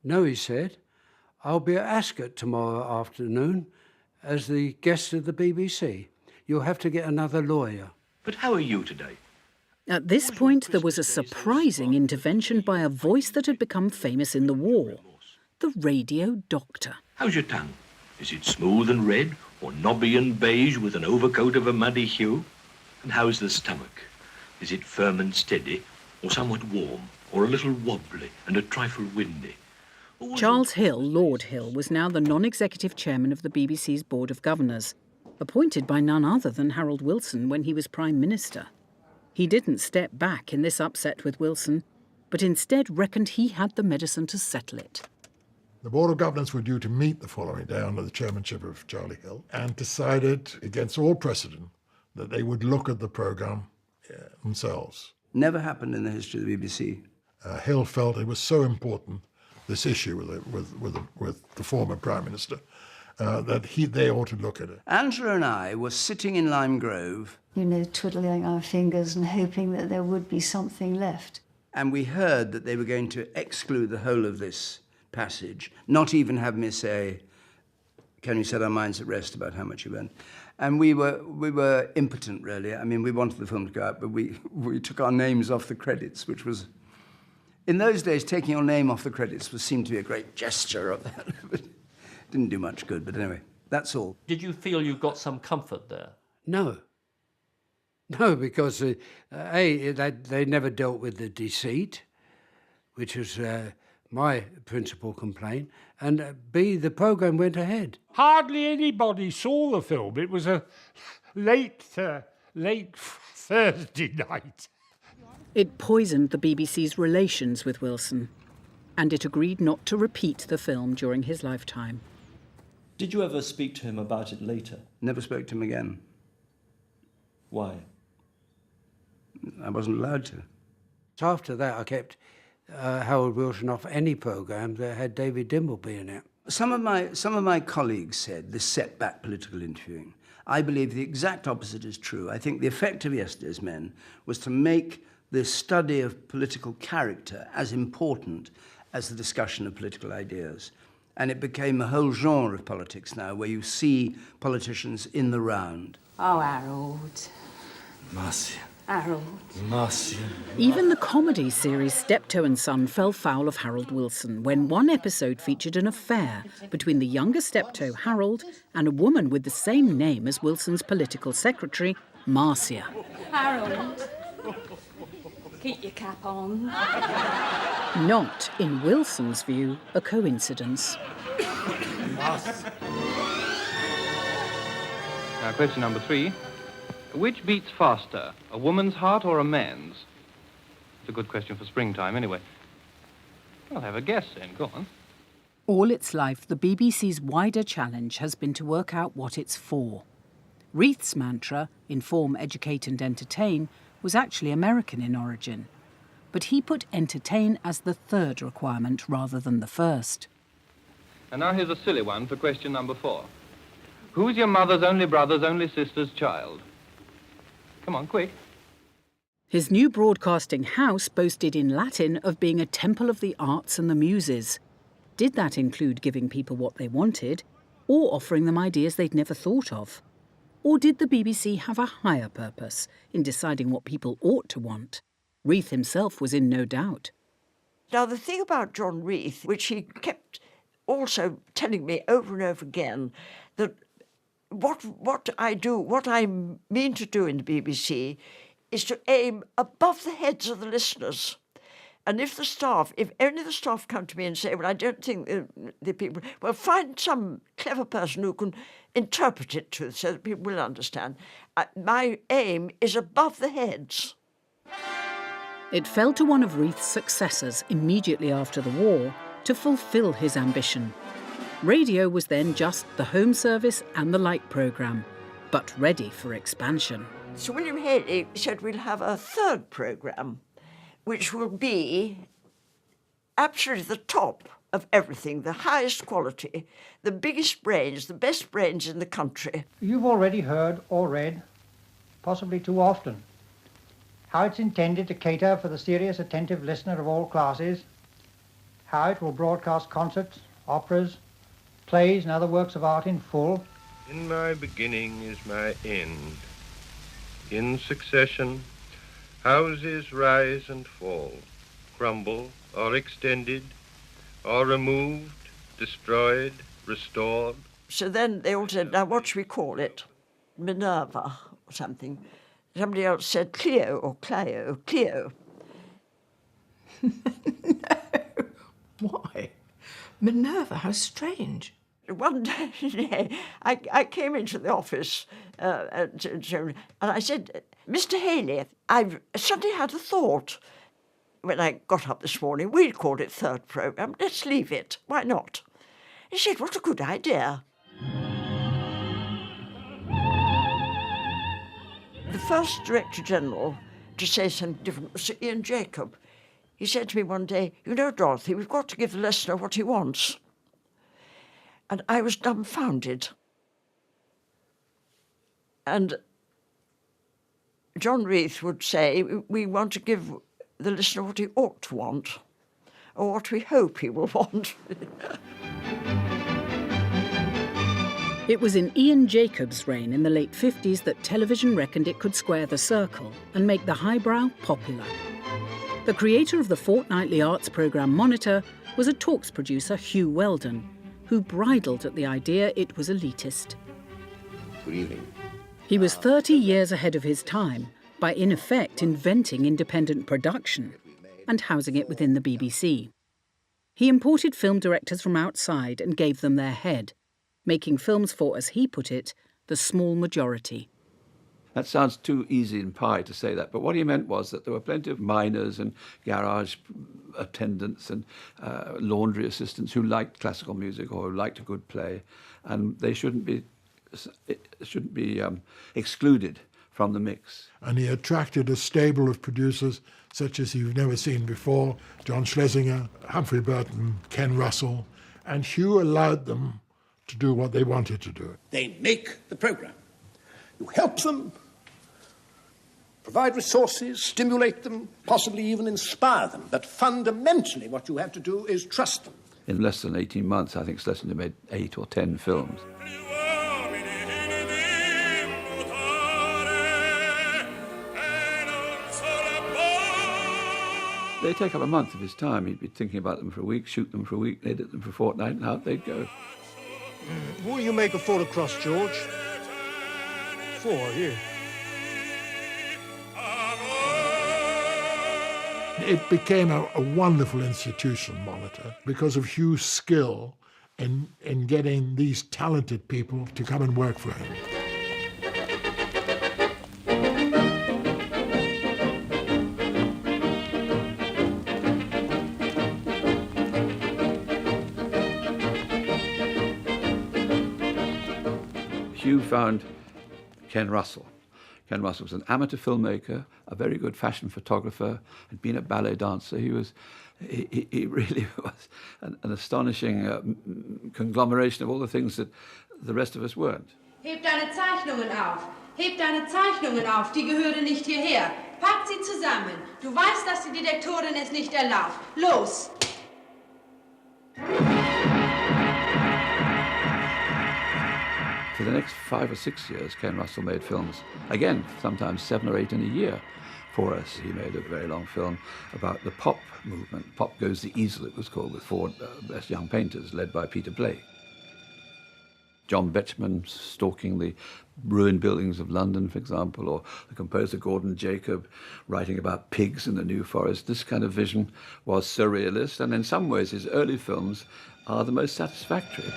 No, he said, I'll be at Ascot tomorrow afternoon as the guest of the BBC. You'll have to get another lawyer. But how are you today? At this point, there was a surprising intervention by a voice that had become famous in the war, the radio doctor. How's your tongue? Is it smooth and red, or knobby and beige with an overcoat of a muddy hue? And how's the stomach? Is it firm and steady, or somewhat warm, or a little wobbly and a trifle windy? Charles Hill, Lord Hill, was now the non-executive chairman of the BBC's Board of Governors, appointed by none other than Harold Wilson when he was Prime Minister. He didn't step back in this upset with Wilson, but instead reckoned he had the medicine to settle it. The Board of Governors were due to meet the following day under the chairmanship of Charlie Hill and decided, against all precedent, that they would look at the programme themselves. Never happened in the history of the BBC. Hill felt it was so important, this issue with the former Prime Minister, that they ought to look at it. Angela and I were sitting in Lime Grove. You know, twiddling our fingers and hoping that there would be something left. And we heard that they were going to exclude the whole of this passage, not even have me say, can we set our minds at rest about how much you earned? And we were impotent, really. I mean, we wanted the film to go out, but we took our names off the credits, which was, in those days, taking your name off the credits seemed to be a great gesture of that. But didn't do much good, but anyway, that's all. Did you feel you got some comfort there? No. No, because A, they never dealt with the deceit, which was my principal complaint, and B, the programme went ahead. Hardly anybody saw the film. It was a late Thursday night. It poisoned the BBC's relations with Wilson, and it agreed not to repeat the film during his lifetime. Did you ever speak to him about it later? Never spoke to him again. Why? I wasn't allowed to. After that, I kept Harold Wilson off any programme that had David Dimbleby in it. Some of my colleagues said this set back political interviewing. I believe the exact opposite is true. I think the effect of Yesterday's Men was to make the study of political character as important as the discussion of political ideas. And it became a whole genre of politics now, where you see politicians in the round. Oh, Harold. Marcia. Harold. Marcia. Even the comedy series Steptoe and Son fell foul of Harold Wilson when one episode featured an affair between the younger Steptoe, Harold, and a woman with the same name as Wilson's political secretary, Marcia. Harold. Keep your cap on. Not, in Wilson's view, a coincidence. Now, question number 3. Which beats faster, a woman's heart or a man's? It's a good question for springtime, anyway. I'll have a guess, then. Go on. All its life, the BBC's wider challenge has been to work out what it's for. Reith's mantra, inform, educate and entertain, was actually American in origin. But he put entertain as the third requirement rather than the first. And now here's a silly one for question number 4. Who's your mother's only brother's only sister's child? Come on, quick. His new broadcasting house boasted in Latin of being a temple of the arts and the muses. Did that include giving people what they wanted, or offering them ideas they'd never thought of? Or did the BBC have a higher purpose in deciding what people ought to want? Reith himself was in no doubt. Now, the thing about John Reith, which he kept also telling me over and over again, that what I mean to do in the BBC is to aim above the heads of the listeners. And if any of the staff come to me and say, well, I don't think the people, well, find some clever person who can interpret it to so that people will understand. My aim is above the heads. It fell to one of Reith's successors immediately after the war to fulfil his ambition. Radio was then just the Home Service and the Light programme, but ready for expansion. Sir William Haley said we'll have a third programme, which will be absolutely the top of everything, the highest quality, the biggest brains, the best brains in the country. You've already heard or read, possibly too often, how it's intended to cater for the serious, attentive listener of all classes, how it will broadcast concerts, operas, plays and other works of art in full. In my beginning is my end. In succession, houses rise and fall, crumble or extended, or removed, destroyed, restored. So then they all said, now what should we call it? Minerva or something. Somebody else said Clio or Clio, Clio. Why? Minerva, how strange. One day, I came into the office and I said, Mr. Haley, I've suddenly had a thought. When I got up this morning, we'd called it third programme. Let's leave it. Why not? He said, what a good idea. The first Director General to say something different was Sir Ian Jacob. He said to me one day, you know, Dorothy, we've got to give the listener what he wants. And I was dumbfounded. And John Reith would say, we want to give the listener what he ought to want, or what we hope he will want. It was in Ian Jacobs' reign in the late 50s that television reckoned it could square the circle and make the highbrow popular. The creator of the fortnightly arts programme Monitor was a talks producer, Hugh Weldon, who bridled at the idea it was elitist. Good evening. He was 30 years ahead of his time by, in effect, inventing independent production and housing it within the BBC. He imported film directors from outside and gave them their head, making films for, as he put it, the small majority. That sounds too easy and pie to say that, but what he meant was that there were plenty of miners and garage attendants and laundry assistants who liked classical music or who liked a good play, and they shouldn't be excluded from the mix. And he attracted a stable of producers such as you've never seen before, John Schlesinger, Humphrey Burton, Ken Russell, and Hugh allowed them to do what they wanted to do. They make the programme. You help them, provide resources, stimulate them, possibly even inspire them. But fundamentally what you have to do is trust them. In less than 18 months, I think Schlesinger made 8 or 10 films. They take up a month of his time. He'd be thinking about them for a week, shoot them for a week, edit them for a fortnight, and out they'd go. What will you make a photo cross, George? 4, you. It became a wonderful institution, Monitor, because of Hugh's skill in getting these talented people to come and work for him. Hugh found Ken Russell. Ken Russell was an amateur filmmaker, a very good fashion photographer, had been a ballet dancer. He really was an astonishing conglomeration of all the things that the rest of us weren't. Heb deine Zeichnungen auf. Heb deine Zeichnungen auf. Die gehören nicht hierher. Pack sie zusammen. Du weißt, dass die Detektorin es nicht erlaubt. Los! For the next 5 or 6 years, Ken Russell made films, again, sometimes 7 or 8 in a year for us. He made a very long film about the pop movement. Pop Goes the Easel, it was called, with 4 best young painters, led by Peter Blake. John Betjeman stalking the ruined buildings of London, for example, or the composer Gordon Jacob writing about pigs in the New Forest. This kind of vision was surrealist, and in some ways his early films are the most satisfactory.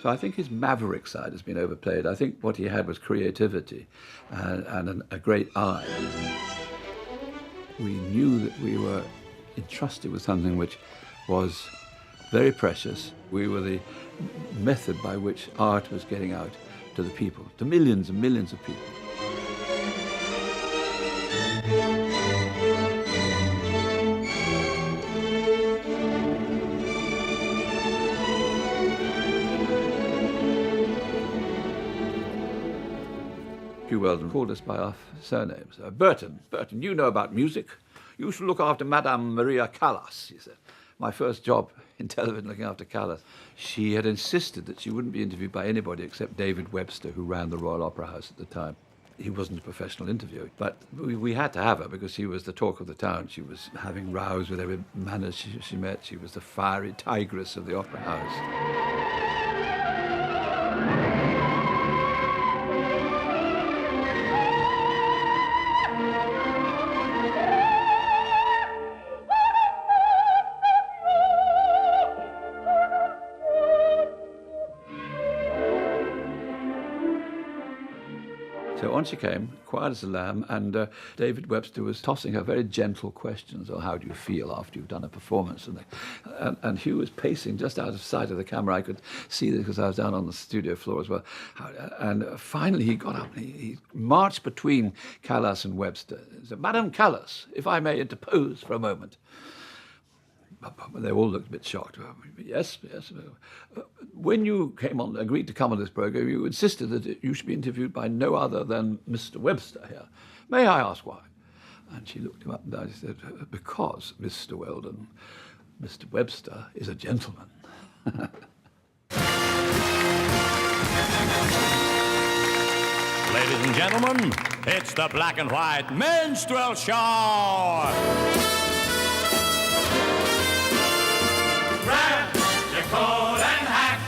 So I think his maverick side has been overplayed. I think what he had was creativity and a great eye. We knew that we were entrusted with something which was very precious. We were the method by which art was getting out to the people, to millions and millions of people. Hugh Weldon called us by our surnames. Burton, you know about music. You should look after Madame Maria Callas, he said. My first job in television, looking after Callas. She had insisted that she wouldn't be interviewed by anybody except David Webster, who ran the Royal Opera House at the time. He wasn't a professional interviewer, but we had to have her because she was the talk of the town. She was having rows with every man she met. She was the fiery tigress of the Opera House. So on she came, quiet as a lamb, and David Webster was tossing her very gentle questions. Oh, how do you feel after you've done a performance? And Hugh was pacing just out of sight of the camera. I could see this because I was down on the studio floor as well. And finally he got up and he marched between Callas and Webster. He said, Madam Callas, if I may interpose for a moment. They all looked a bit shocked. Yes. When you agreed to come on this program, you insisted that you should be interviewed by no other than Mr. Webster here. May I ask why? And she looked him up and down and said, because, Mr. Weldon, Mr. Webster is a gentleman. Ladies and gentlemen, it's the Black and White Minstrel Show! Coat and hat.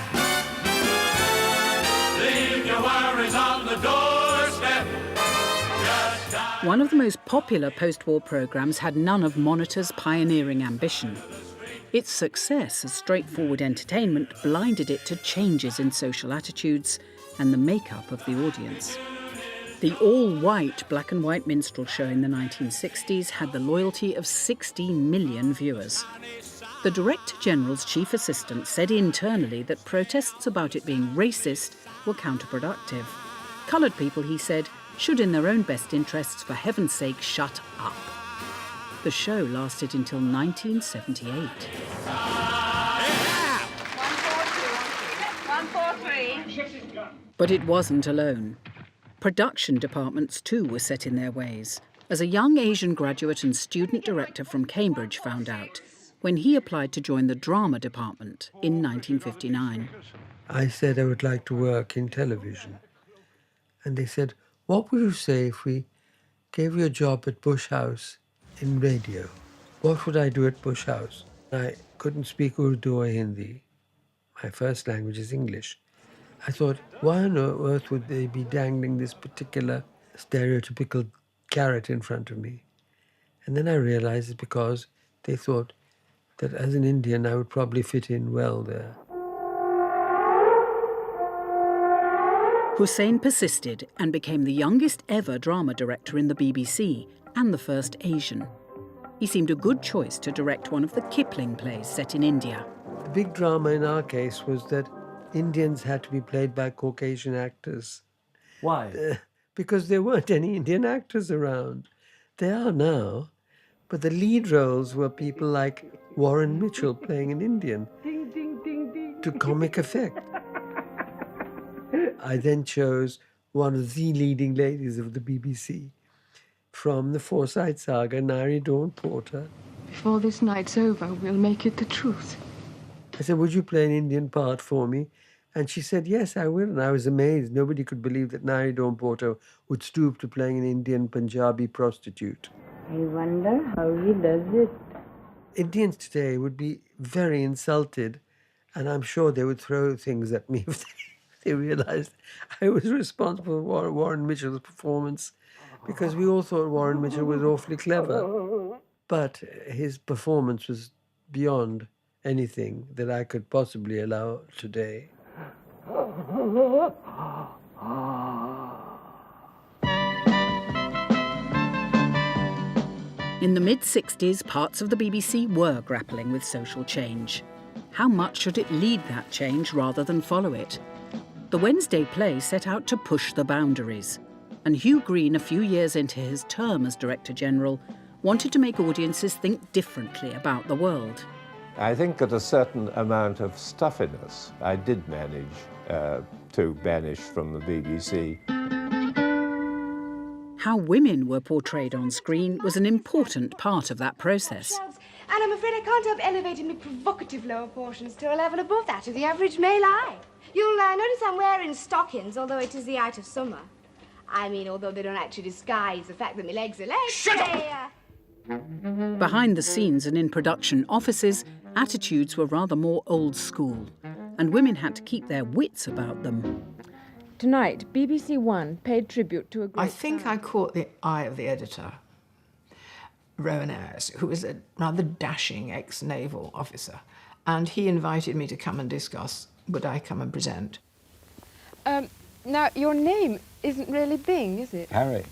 Leave your worries on the doorstep. One of the most popular post-war programmes had none of Monitor's pioneering ambition. Its success as straightforward entertainment blinded it to changes in social attitudes and the makeup of the audience. The all-white black and white minstrel show in the 1960s had the loyalty of 16 million viewers. The Director General's chief assistant said internally that protests about it being racist were counterproductive. Coloured people, he said, should in their own best interests, for heaven's sake, shut up. The show lasted until 1978. 143. But it wasn't alone. Production departments too were set in their ways, as a young Asian graduate and student director from Cambridge found out when he applied to join the drama department in 1959. I said I would like to work in television. And they said, what would you say if we gave you a job at Bush House in radio? What would I do at Bush House? I couldn't speak Urdu or Hindi. My first language is English. I thought, why on earth would they be dangling this particular stereotypical carrot in front of me? And then I realized it's because they thought that as an Indian, I would probably fit in well there. Hussain persisted and became the youngest ever drama director in the BBC and the first Asian. He seemed a good choice to direct one of the Kipling plays set in India. The big drama in our case was that Indians had to be played by Caucasian actors. Why? Because there weren't any Indian actors around. There are now, but the lead roles were people like Warren Mitchell playing an Indian to comic effect. I then chose one of the leading ladies of the BBC. From the Forsyte Saga, Nari Dawn Porter. Before this night's over, we'll make it the truth. I said, would you play an Indian part for me? And she said, yes, I will. And I was amazed. Nobody could believe that Nari Dawn Porter would stoop to playing an Indian Punjabi prostitute. I wonder how he does it. Indians today would be very insulted, and I'm sure they would throw things at me if they realized I was responsible for Warren Mitchell's performance, because we all thought Warren Mitchell was awfully clever. But his performance was beyond anything that I could possibly allow today. In the mid-60s, parts of the BBC were grappling with social change. How much should it lead that change rather than follow it? The Wednesday play set out to push the boundaries, and Hugh Green, a few years into his term as Director General, wanted to make audiences think differently about the world. I think that a certain amount of stuffiness I did manage to banish from the BBC. How women were portrayed on screen was an important part of that process. And I'm afraid I can't help elevating my provocative lower portions to a level above that of the average male eye. You'll notice I'm wearing stockings, although it is the height of summer. I mean, although they don't actually disguise the fact that my legs are legs. Shut up! Behind the scenes and in production offices, attitudes were rather more old school, and women had to keep their wits about them. Tonight, BBC One paid tribute to a great I think I caught the eye of the editor, Rowan Ayres, who was a rather dashing ex-naval officer, and he invited me to come and discuss, would I come and present. Now, your name isn't really Bing, is it? Harry.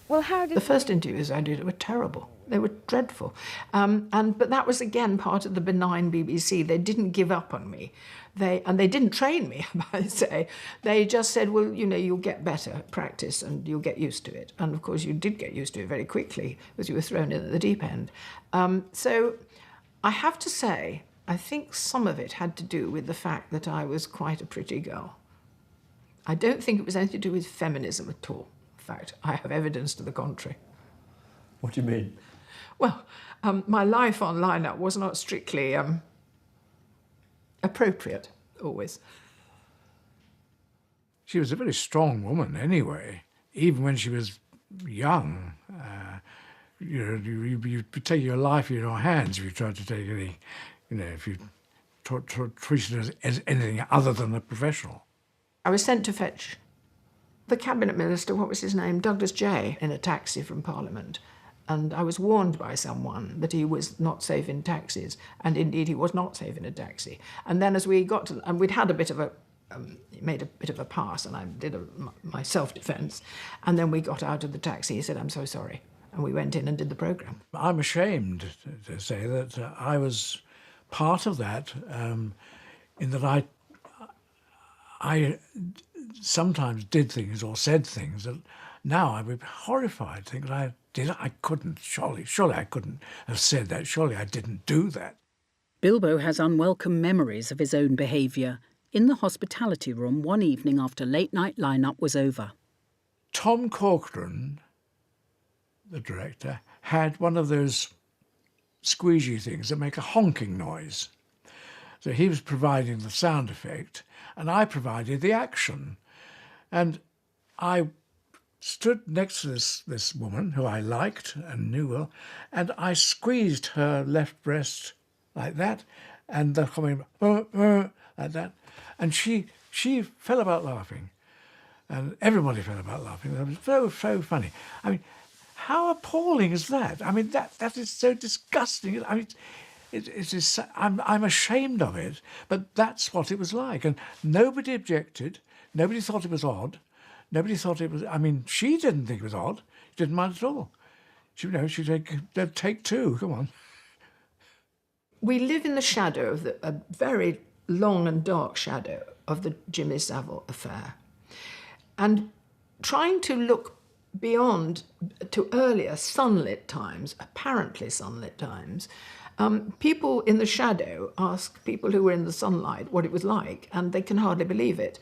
Well, how did... The first interviews I did were terrible. They were dreadful. But that was, again, part of the benign BBC. They didn't give up on me. They didn't train me, I might say. They just said, well, you know, you'll get better, practice, and you'll get used to it. And, of course, you did get used to it very quickly, because you were thrown in at the deep end. So I have to say, I think some of it had to do with the fact that I was quite a pretty girl. I don't think it was anything to do with feminism at all. In fact, I have evidence to the contrary. What do you mean? Well, my life on line-up was not strictly appropriate, always. She was a very strong woman anyway, even when she was young. You take your life in your hands if you tried to take any, if you treated it as anything other than a professional. I was sent to fetch the cabinet minister, what was his name, Douglas Jay, in a taxi from Parliament. And I was warned by someone that he was not safe in taxis, and indeed he was not safe in a taxi. And then as we got to, and we'd had a bit of a, he made a bit of a pass, and I did my self-defence, and then we got out of the taxi. He said, I'm so sorry. And we went in and did the programme. I'm ashamed to say that I was part of that, in that I sometimes did things or said things that now I would be horrified, thinking I couldn't, surely I couldn't have said that, surely I didn't do that. Bilbo has unwelcome memories of his own behaviour in the hospitality room one evening after late-night line-up was over. Tom Corcoran, the director, had one of those squeegee things that make a honking noise. So he was providing the sound effect, and I provided the action. And I stood next to this woman, who I liked and knew well, and I squeezed her left breast like that, and the coming like that, and she fell about laughing, and everybody fell about laughing. It was so funny. I mean, how appalling is that? I mean, that is so disgusting. I mean, it is. I'm ashamed of it, but that's what it was like, and nobody objected. Nobody thought it was odd. Nobody thought it was. I mean, she didn't think it was odd. She didn't mind at all. She said, take two. Come on. We live in the shadow of a very long and dark shadow of the Jimmy Savile affair, and trying to look beyond to earlier sunlit times, apparently sunlit times. People in the shadow ask people who were in the sunlight what it was like, and they can hardly believe it.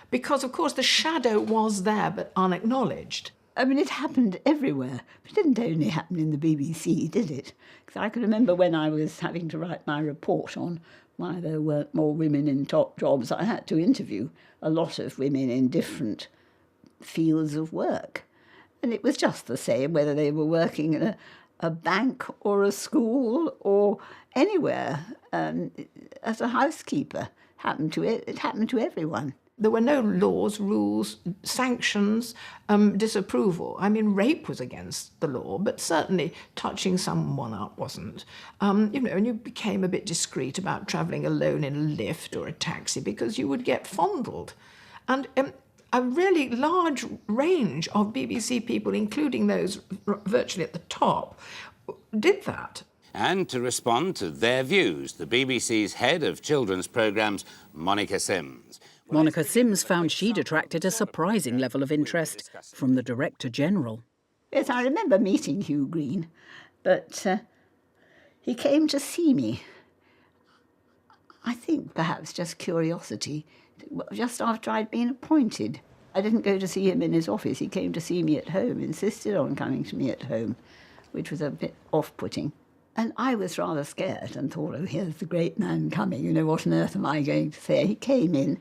because, of course, the shadow was there but unacknowledged. I mean, it happened everywhere. It didn't only happen in the BBC, did it? Because I can remember when I was having to write my report on why there weren't more women in top jobs, I had to interview a lot of women in different fields of work. And it was just the same whether they were working in a bank or a school or anywhere. As a housekeeper, it happened to everyone. There were no laws, rules, sanctions, disapproval. I mean, rape was against the law, but certainly touching someone up wasn't. And you became a bit discreet about travelling alone in a lift or a taxi because you would get fondled. And a really large range of BBC people, including those virtually at the top, did that. And to respond to their views, the BBC's head of children's programmes, Monica Sims. Monica Sims found she'd attracted a surprising level of interest from the Director General. Yes, I remember meeting Hugh Green, but he came to see me. I think perhaps just curiosity, just after I'd been appointed. I didn't go to see him in his office. He came to see me at home, insisted on coming to me at home, which was a bit off-putting. And I was rather scared and thought, oh, here's the great man coming. What on earth am I going to say? He came in,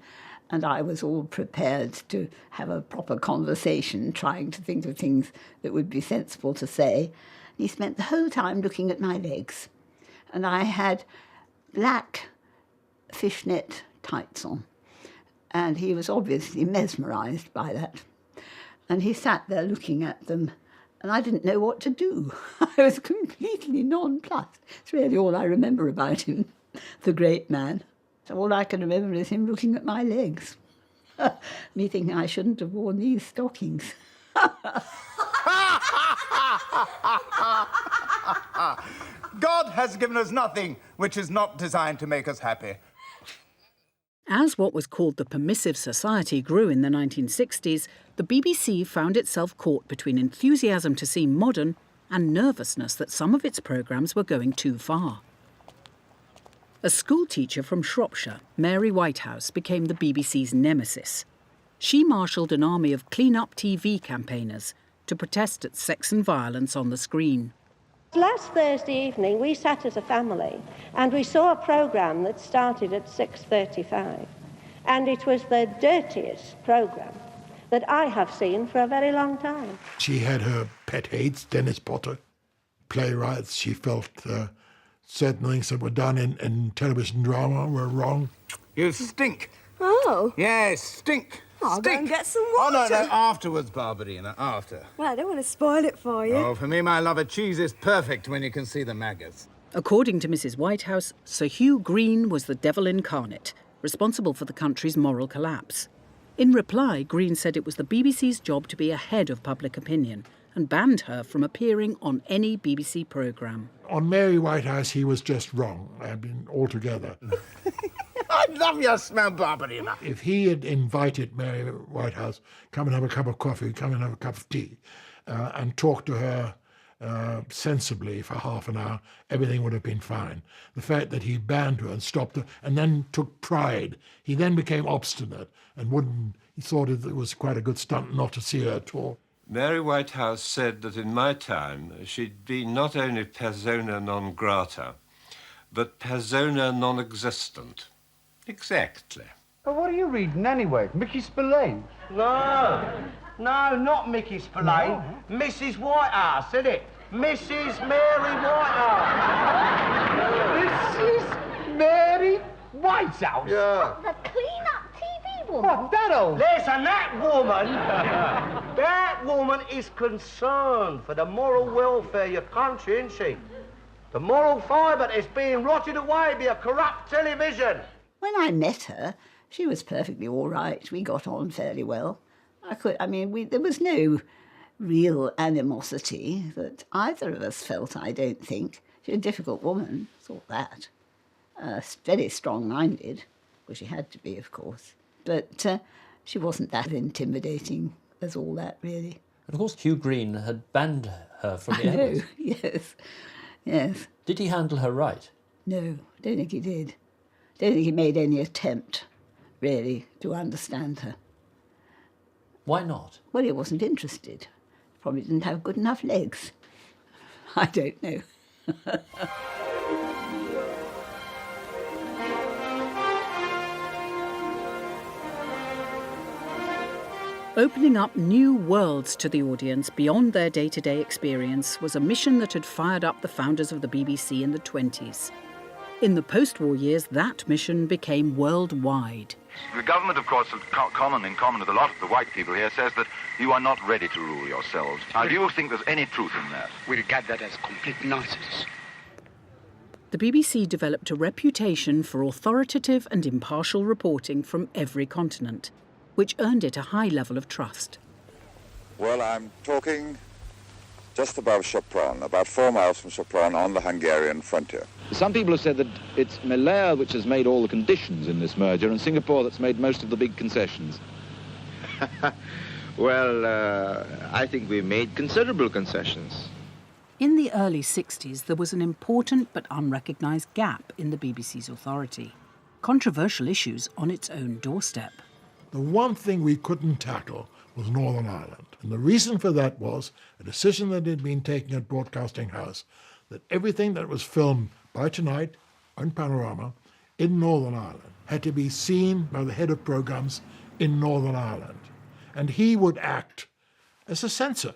and I was all prepared to have a proper conversation, trying to think of things that would be sensible to say. He spent the whole time looking at my legs. And I had black fishnet tights on. And he was obviously mesmerised by that. And he sat there looking at them, and I didn't know what to do. I was completely nonplussed. It's really all I remember about him, the great man. So all I can remember is him looking at my legs. Me thinking I shouldn't have worn these stockings. God has given us nothing which is not designed to make us happy. As what was called the permissive society grew in the 1960s, the BBC found itself caught between enthusiasm to seem modern and nervousness that some of its programmes were going too far. A schoolteacher from Shropshire, Mary Whitehouse, became the BBC's nemesis. She marshalled an army of clean-up TV campaigners to protest at sex and violence on the screen. Last Thursday evening, we sat as a family and we saw a programme that started at 6:35. And it was the dirtiest programme that I have seen for a very long time. She had her pet hates, Dennis Potter, playwrights. She felt certain things that were done in television drama were wrong. You stink. Oh. Yes, stink. I'll go stink. and get some Oh, water. no, afterwards, Barbarina, after. Well, I don't want to spoil it for you. Oh, for me, my love, a cheese is perfect when you can see the maggots. According to Mrs. Whitehouse, Sir Hugh Green was the devil incarnate, responsible for the country's moral collapse. In reply, Green said it was the BBC's job to be ahead of public opinion and banned her from appearing on any BBC programme. On Mary Whitehouse, he was just wrong. I mean, altogether. I love your smell, Barbarina. If he had invited Mary Whitehouse, come and have a cup of coffee, come and have a cup of tea, and talk to her sensibly for half an hour, everything would have been fine. The fact that he banned her and stopped her and then took pride, he then became obstinate and he thought it was quite a good stunt not to see her at all. Mary Whitehouse said that in my time she'd been not only persona non grata, but persona non-existent. Exactly. Well, what are you reading anyway? Mickey Spillane? No, not Mickey Spillane. No. Mrs. Whitehouse, isn't it? Mrs. Mary Whitehouse. Mrs. Mary Whitehouse? Yeah. The clean-up TV woman. What, that old? Listen, that woman is concerned for the moral welfare of your country, isn't she? The moral fibre is being rotted away by a corrupt television. When I met her, she was perfectly all right. We got on fairly well. There was no real animosity that either of us felt, I don't think. She's a difficult woman, thought that. Very strong-minded, well, she had to be, of course. But she wasn't that intimidating as all that, really. And of course, Hugh Green had banned her from the airwaves. Yes. Did he handle her right? No, don't think he did. Don't think he made any attempt, really, to understand her. Why not? Well, he wasn't interested. Probably didn't have good enough legs. I don't know. Opening up new worlds to the audience beyond their day-to-day experience was a mission that had fired up the founders of the BBC in the 20s. In the post-war years, that mission became worldwide. The government, of course, in common with a lot of the white people here, says that you are not ready to rule yourselves. Now, do you think there's any truth in that? We regard that as complete nonsense. The BBC developed a reputation for authoritative and impartial reporting from every continent, which earned it a high level of trust. Well, I'm talking just above Sopron, about 4 miles from Sopron on the Hungarian frontier. Some people have said that it's Malaya which has made all the conditions in this merger and Singapore that's made most of the big concessions. Well, I think we made considerable concessions. In the early 60s, there was an important but unrecognised gap in the BBC's authority. Controversial issues on its own doorstep. The one thing we couldn't tackle was Northern Ireland. And the reason for that was a decision that had been taken at Broadcasting House that everything that was filmed by Tonight on Panorama in Northern Ireland had to be seen by the head of programmes in Northern Ireland. And he would act as a censor.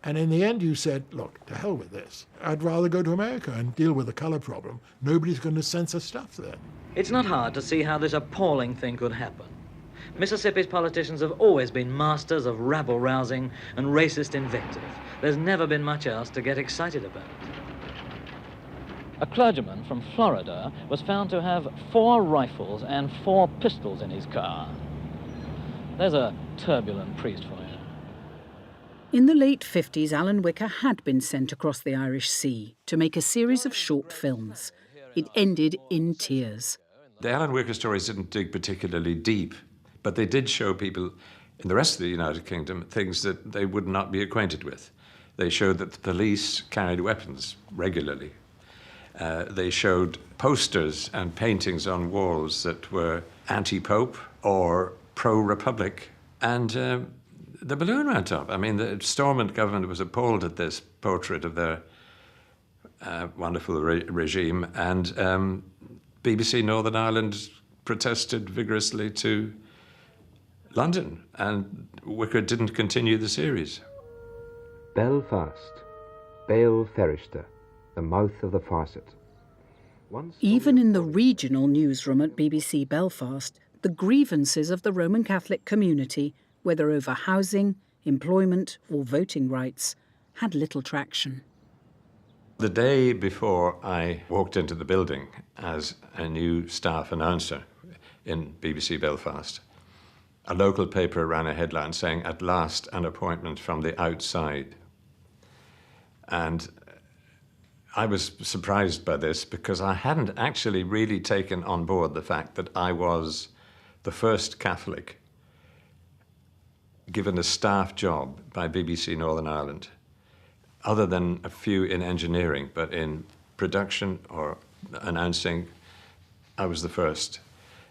And in the end you said, look, to hell with this. I'd rather go to America and deal with the colour problem. Nobody's going to censor stuff there. It's not hard to see how this appalling thing could happen. Mississippi's politicians have always been masters of rabble-rousing and racist invective. There's never been much else to get excited about. A clergyman from Florida was found to have 4 rifles and 4 pistols in his car. There's a turbulent priest for you. In the late 50s, Alan Wicker had been sent across the Irish Sea to make a series of short films. It ended in tears. The Alan Wicker stories didn't dig particularly deep, but they did show people in the rest of the United Kingdom things that they would not be acquainted with. They showed that the police carried weapons regularly. They showed posters and paintings on walls that were anti-Pope or pro-Republic. And the balloon went up. I mean, the Stormont government was appalled at this portrait of their wonderful regime, and BBC Northern Ireland protested vigorously to London, and Wicker didn't continue the series. Belfast, Bale Ferrister, the mouth of the Farset. Even in the regional newsroom at BBC Belfast, the grievances of the Roman Catholic community, whether over housing, employment or voting rights, had little traction. The day before I walked into the building as a new staff announcer in BBC Belfast, a local paper ran a headline saying, "At last, an appointment from the outside." And I was surprised by this because I hadn't actually really taken on board the fact that I was the first Catholic given a staff job by BBC Northern Ireland, other than a few in engineering, but in production or announcing, I was the first.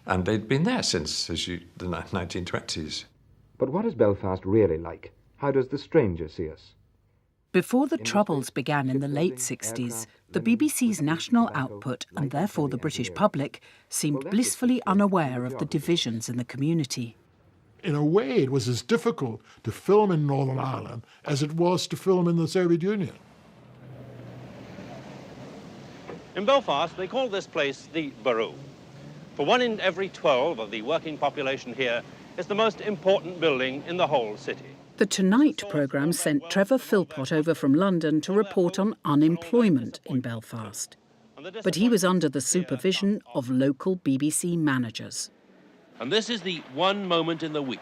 And they'd been there since the 1920s. But what is Belfast really like? How does the stranger see us? Before the Troubles began in the late 60s, the BBC's national output, and therefore the British public, seemed blissfully unaware of the divisions in the community. In a way, it was as difficult to film in Northern Ireland as it was to film in the Soviet Union. In Belfast, they call this place the Borough. For 1 in every 12 of the working population here, it's the most important building in the whole city. The Tonight programme sent Trevor Philpott over from London to report on unemployment in Belfast. But he was under the supervision of local BBC managers. And this is the one moment in the week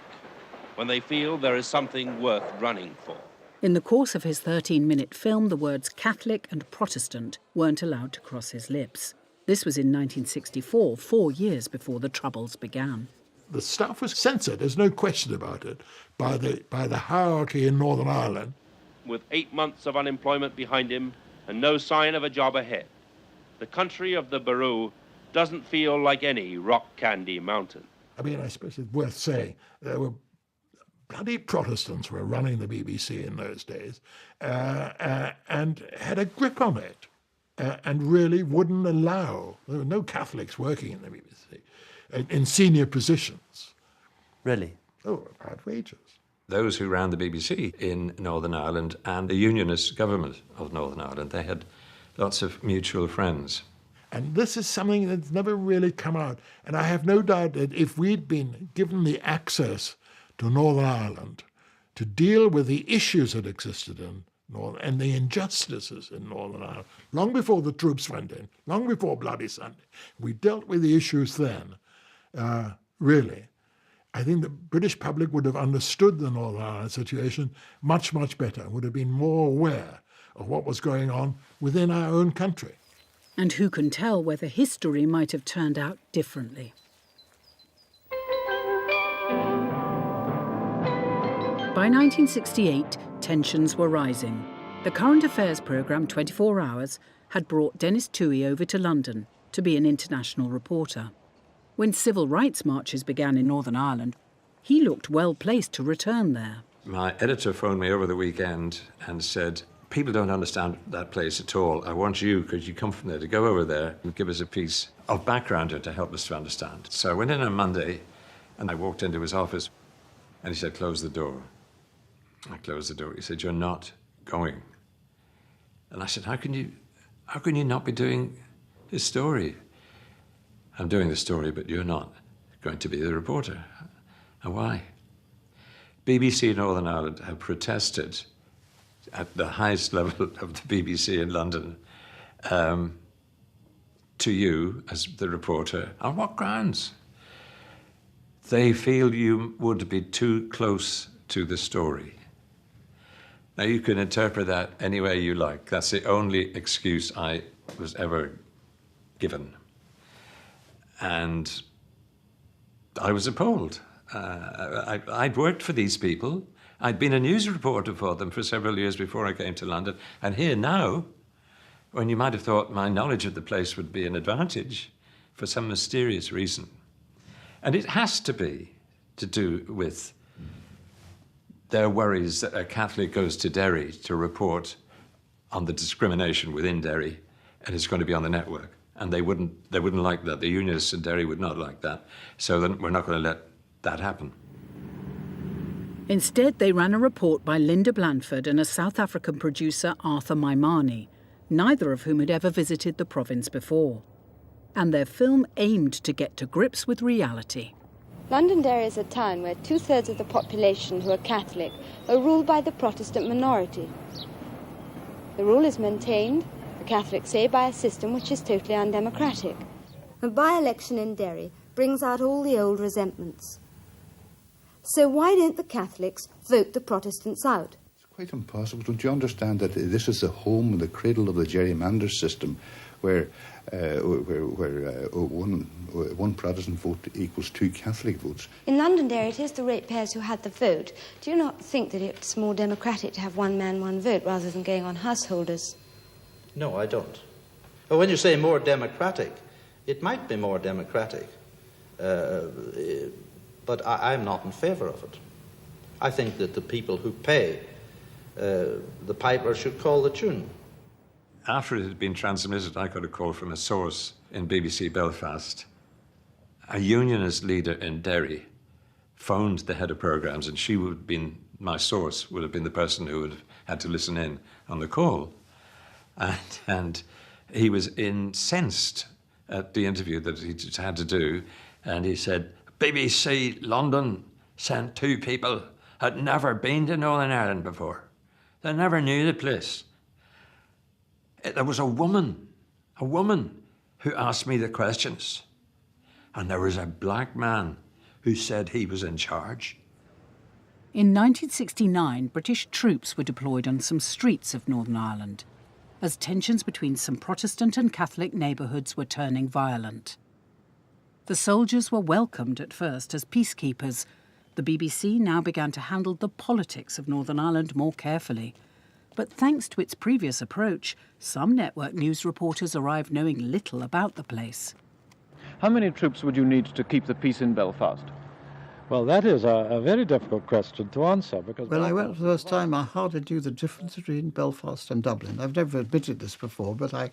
when they feel there is something worth running for. In the course of his 13-minute film, the words Catholic and Protestant weren't allowed to cross his lips. This was in 1964, 4 years before the Troubles began. The stuff was censored, there's no question about it, by the hierarchy in Northern Ireland. With 8 months of unemployment behind him and no sign of a job ahead, the country of the Borough doesn't feel like any rock candy mountain. I mean, I suppose it's worth saying there were bloody Protestants were running the BBC in those days, and had a grip on it, and really wouldn't allow, there were no Catholics working in the BBC, in senior positions. Really? Oh, outrageous. Those who ran the BBC in Northern Ireland and the Unionist government of Northern Ireland, they had lots of mutual friends. And this is something that's never really come out. And I have no doubt that if we'd been given the access to Northern Ireland to deal with the issues that existed in Northern and the injustices in Northern Ireland, long before the troops went in, long before Bloody Sunday, we dealt with the issues then, really. I think the British public would have understood the Northern Ireland situation much, much better, would have been more aware of what was going on within our own country. And who can tell whether history might have turned out differently? By 1968, tensions were rising. The current affairs programme 24 Hours had brought Dennis Tuohy over to London to be an international reporter. When civil rights marches began in Northern Ireland, he looked well placed to return there. My editor phoned me over the weekend and said, people don't understand that place at all. I want you, because you come from there, to go over there and give us a piece of background to help us to understand. So I went in on Monday and I walked into his office and he said, close the door. I closed the door. He said, you're not going. And I said, how can you not be doing this story? I'm doing the story, but you're not going to be the reporter. And why? BBC Northern Ireland have protested at the highest level of the BBC in London to you as the reporter. On what grounds? They feel you would be too close to the story. Now, you can interpret that any way you like. That's the only excuse I was ever given. And I was appalled. I'd worked for these people. I'd been a news reporter for them for several years before I came to London. And here now, when you might have thought my knowledge of the place would be an advantage, for some mysterious reason. And it has to be to do with their worries that a Catholic goes to Derry to report on the discrimination within Derry, and it's going to be on the network. And they wouldn't like that. The Unionists in Derry would not like that. So then we're not going to let that happen. Instead, they ran a report by Linda Blandford and a South African producer, Arthur Maimani, neither of whom had ever visited the province before. And their film aimed to get to grips with reality. Londonderry is a town where 2/3 of the population who are Catholic are ruled by the Protestant minority. The rule is maintained, the Catholics say, by a system which is totally undemocratic. A by-election in Derry brings out all the old resentments. So why don't the Catholics vote the Protestants out? It's quite impossible. Don't you understand that this is the home and the cradle of the gerrymander system, where one Protestant vote equals 2 Catholic votes? In Londonderry, it is the ratepayers who had the vote. Do you not think that it's more democratic to have one man, one vote, rather than going on householders? No, I don't. But when you say more democratic, it might be more democratic, but I'm not in favour of it. I think that the people who pay the piper should call the tune. After it had been transmitted, I got a call from a source in BBC Belfast. A unionist leader in Derry phoned the head of programmes, and she would have been, my source, would have been the person who would have had to listen in on the call. And he was incensed at the interview that he had to do, and he said, BBC London sent 2 people who had never been to Northern Ireland before. They never knew the place. There was a woman who asked me the questions, and there was a black man who said he was in charge. In 1969, British troops were deployed on some streets of Northern Ireland, as tensions between some Protestant and Catholic neighbourhoods were turning violent. The soldiers were welcomed at first as peacekeepers. The BBC now began to handle the politics of Northern Ireland more carefully. But thanks to its previous approach, some network news reporters arrived knowing little about the place. How many troops would you need to keep the peace in Belfast? Well, that is a very difficult question to answer because... When I went for the first time, I hardly knew the difference between Belfast and Dublin. I've never admitted this before, but it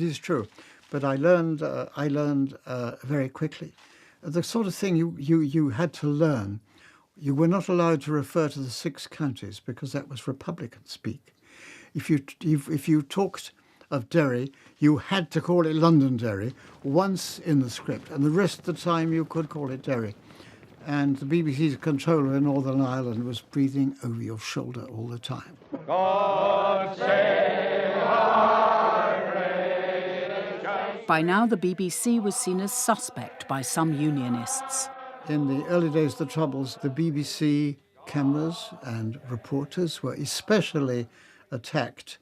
is true. But I learned very quickly. The sort of thing you had to learn. You were not allowed to refer to the 6 counties because that was Republican speak. If you talked of Derry, you had to call it Londonderry once in the script, and the rest of the time you could call it Derry. And the BBC's controller in Northern Ireland was breathing over your shoulder all the time. God save our great... By now, the BBC was seen as suspect by some unionists. In the early days of the Troubles, the BBC cameras and reporters were especially attacked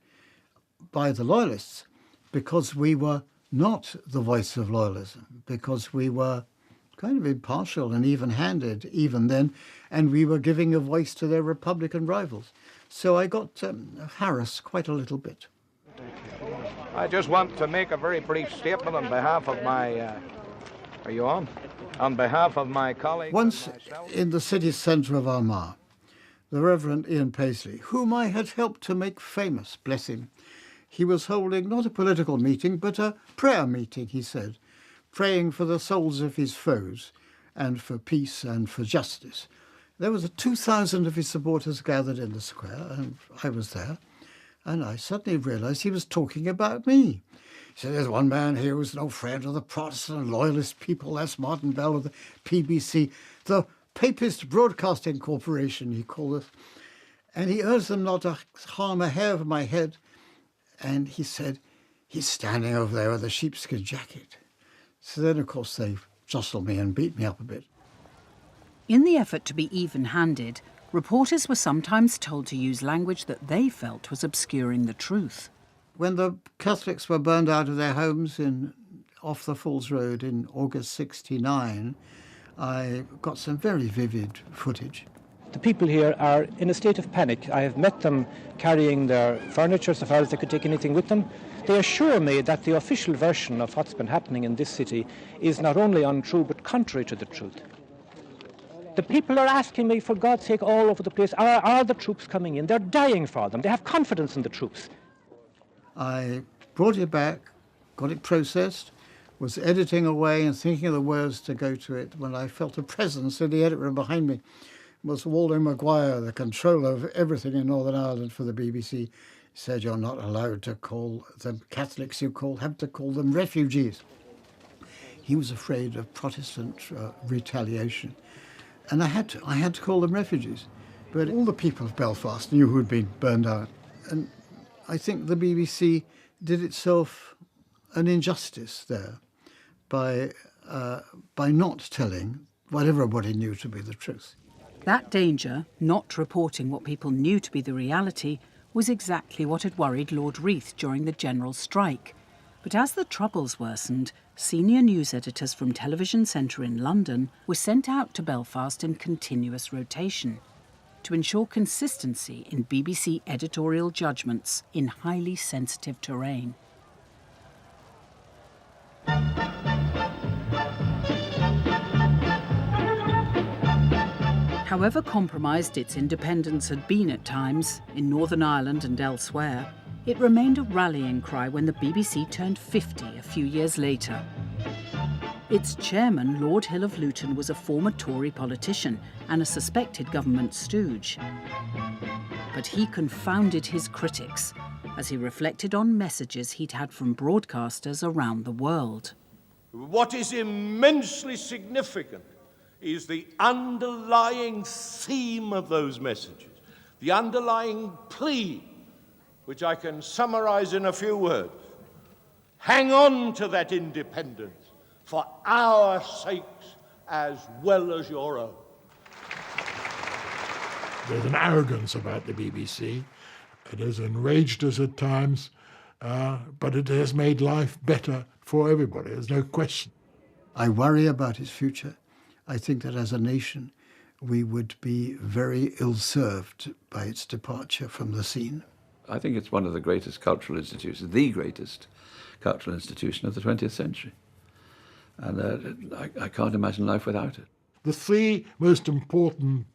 by the Loyalists because we were not the voice of loyalism, because we were kind of impartial and even-handed even then, and we were giving a voice to their Republican rivals. So I got harassed quite a little bit. I just want to make a very brief statement on behalf of my... are you on? On behalf of my colleagues... Once in the city centre of Armagh, the Reverend Ian Paisley, whom I had helped to make famous, bless him, he was holding not a political meeting, but a prayer meeting, he said, praying for the souls of his foes and for peace and for justice. There was 2,000 of his supporters gathered in the square, and I was there, and I suddenly realised he was talking about me. He said, there's one man here who's no friend of the Protestant loyalist people, that's Martin Bell of the PBC, the Papist Broadcasting Corporation, he called it. And he urged them not to harm a hair of my head. And he said, he's standing over there with a sheepskin jacket. So then, of course, they jostled me and beat me up a bit. In the effort to be even-handed, reporters were sometimes told to use language that they felt was obscuring the truth. When the Catholics were burned out of their homes off the Falls Road in August '69, I got some very vivid footage. The people here are in a state of panic. I have met them carrying their furniture so far as they could take anything with them. They assure me that the official version of what's been happening in this city is not only untrue but contrary to the truth. The people are asking me, for God's sake, all over the place, are the troops coming in? They're dying for them. They have confidence in the troops. I brought it back, got it processed, was editing away and thinking of the words to go to it when I felt a presence in the edit room behind me. It was Waldo Maguire, the controller of everything in Northern Ireland for the BBC. He said, you're not allowed to call them Catholics, have to call them refugees. He was afraid of Protestant retaliation. And I had to call them refugees. But all the people of Belfast knew who had been burned out. And I think the BBC did itself an injustice there by not telling what everybody knew to be the truth. That danger, not reporting what people knew to be the reality, was exactly what had worried Lord Reith during the general strike. But as the troubles worsened, senior news editors from Television Centre in London were sent out to Belfast in continuous rotation to ensure consistency in BBC editorial judgments in highly sensitive terrain. However compromised its independence had been at times, in Northern Ireland and elsewhere, it remained a rallying cry when the BBC turned 50 a few years later. Its chairman, Lord Hill of Luton, was a former Tory politician and a suspected government stooge. But he confounded his critics as he reflected on messages he'd had from broadcasters around the world. What is immensely significant is the underlying theme of those messages, the underlying plea, which I can summarize in a few words. Hang on to that independence for our sakes as well as your own. There's an arrogance about the BBC. It has enraged us at times, but it has made life better for everybody. There's no question. I worry about its future. I think that as a nation, we would be very ill-served by its departure from the scene. I think it's one of the greatest cultural institutions, the greatest cultural institution of the 20th century. And I can't imagine life without it. The three most important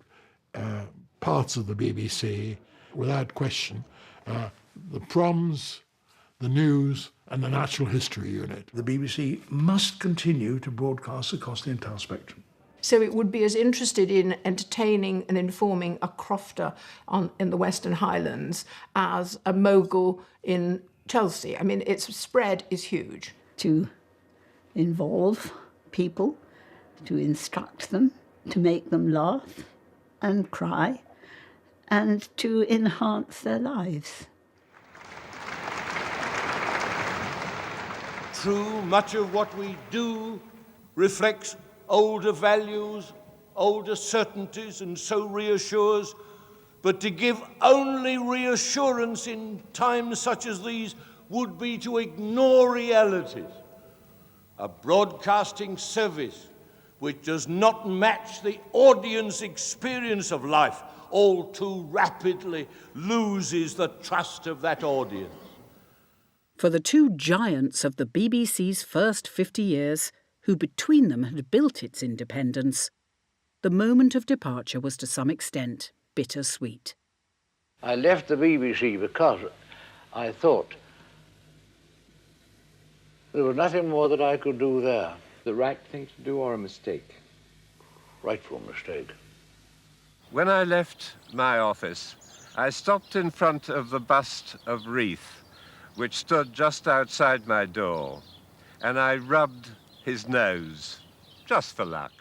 parts of the BBC, without question, are the proms, the news, and the natural history unit. The BBC must continue to broadcast across the entire spectrum. So it would be as interested in entertaining and informing a crofter in the Western Highlands as a mogul in Chelsea. I mean, its spread is huge. To involve people, to instruct them, to make them laugh and cry, and to enhance their lives. True, much of what we do reflects older values, older certainties, and so reassures. But to give only reassurance in times such as these would be to ignore realities. A broadcasting service which does not match the audience experience of life all too rapidly loses the trust of that audience. For the two giants of the BBC's first 50 years, who between them had built its independence, the moment of departure was to some extent bittersweet. I left the BBC because I thought there was nothing more that I could do there. The right thing to do or a mistake? Rightful mistake. When I left my office, I stopped in front of the bust of Reith, which stood just outside my door, and I rubbed his nose, just for luck.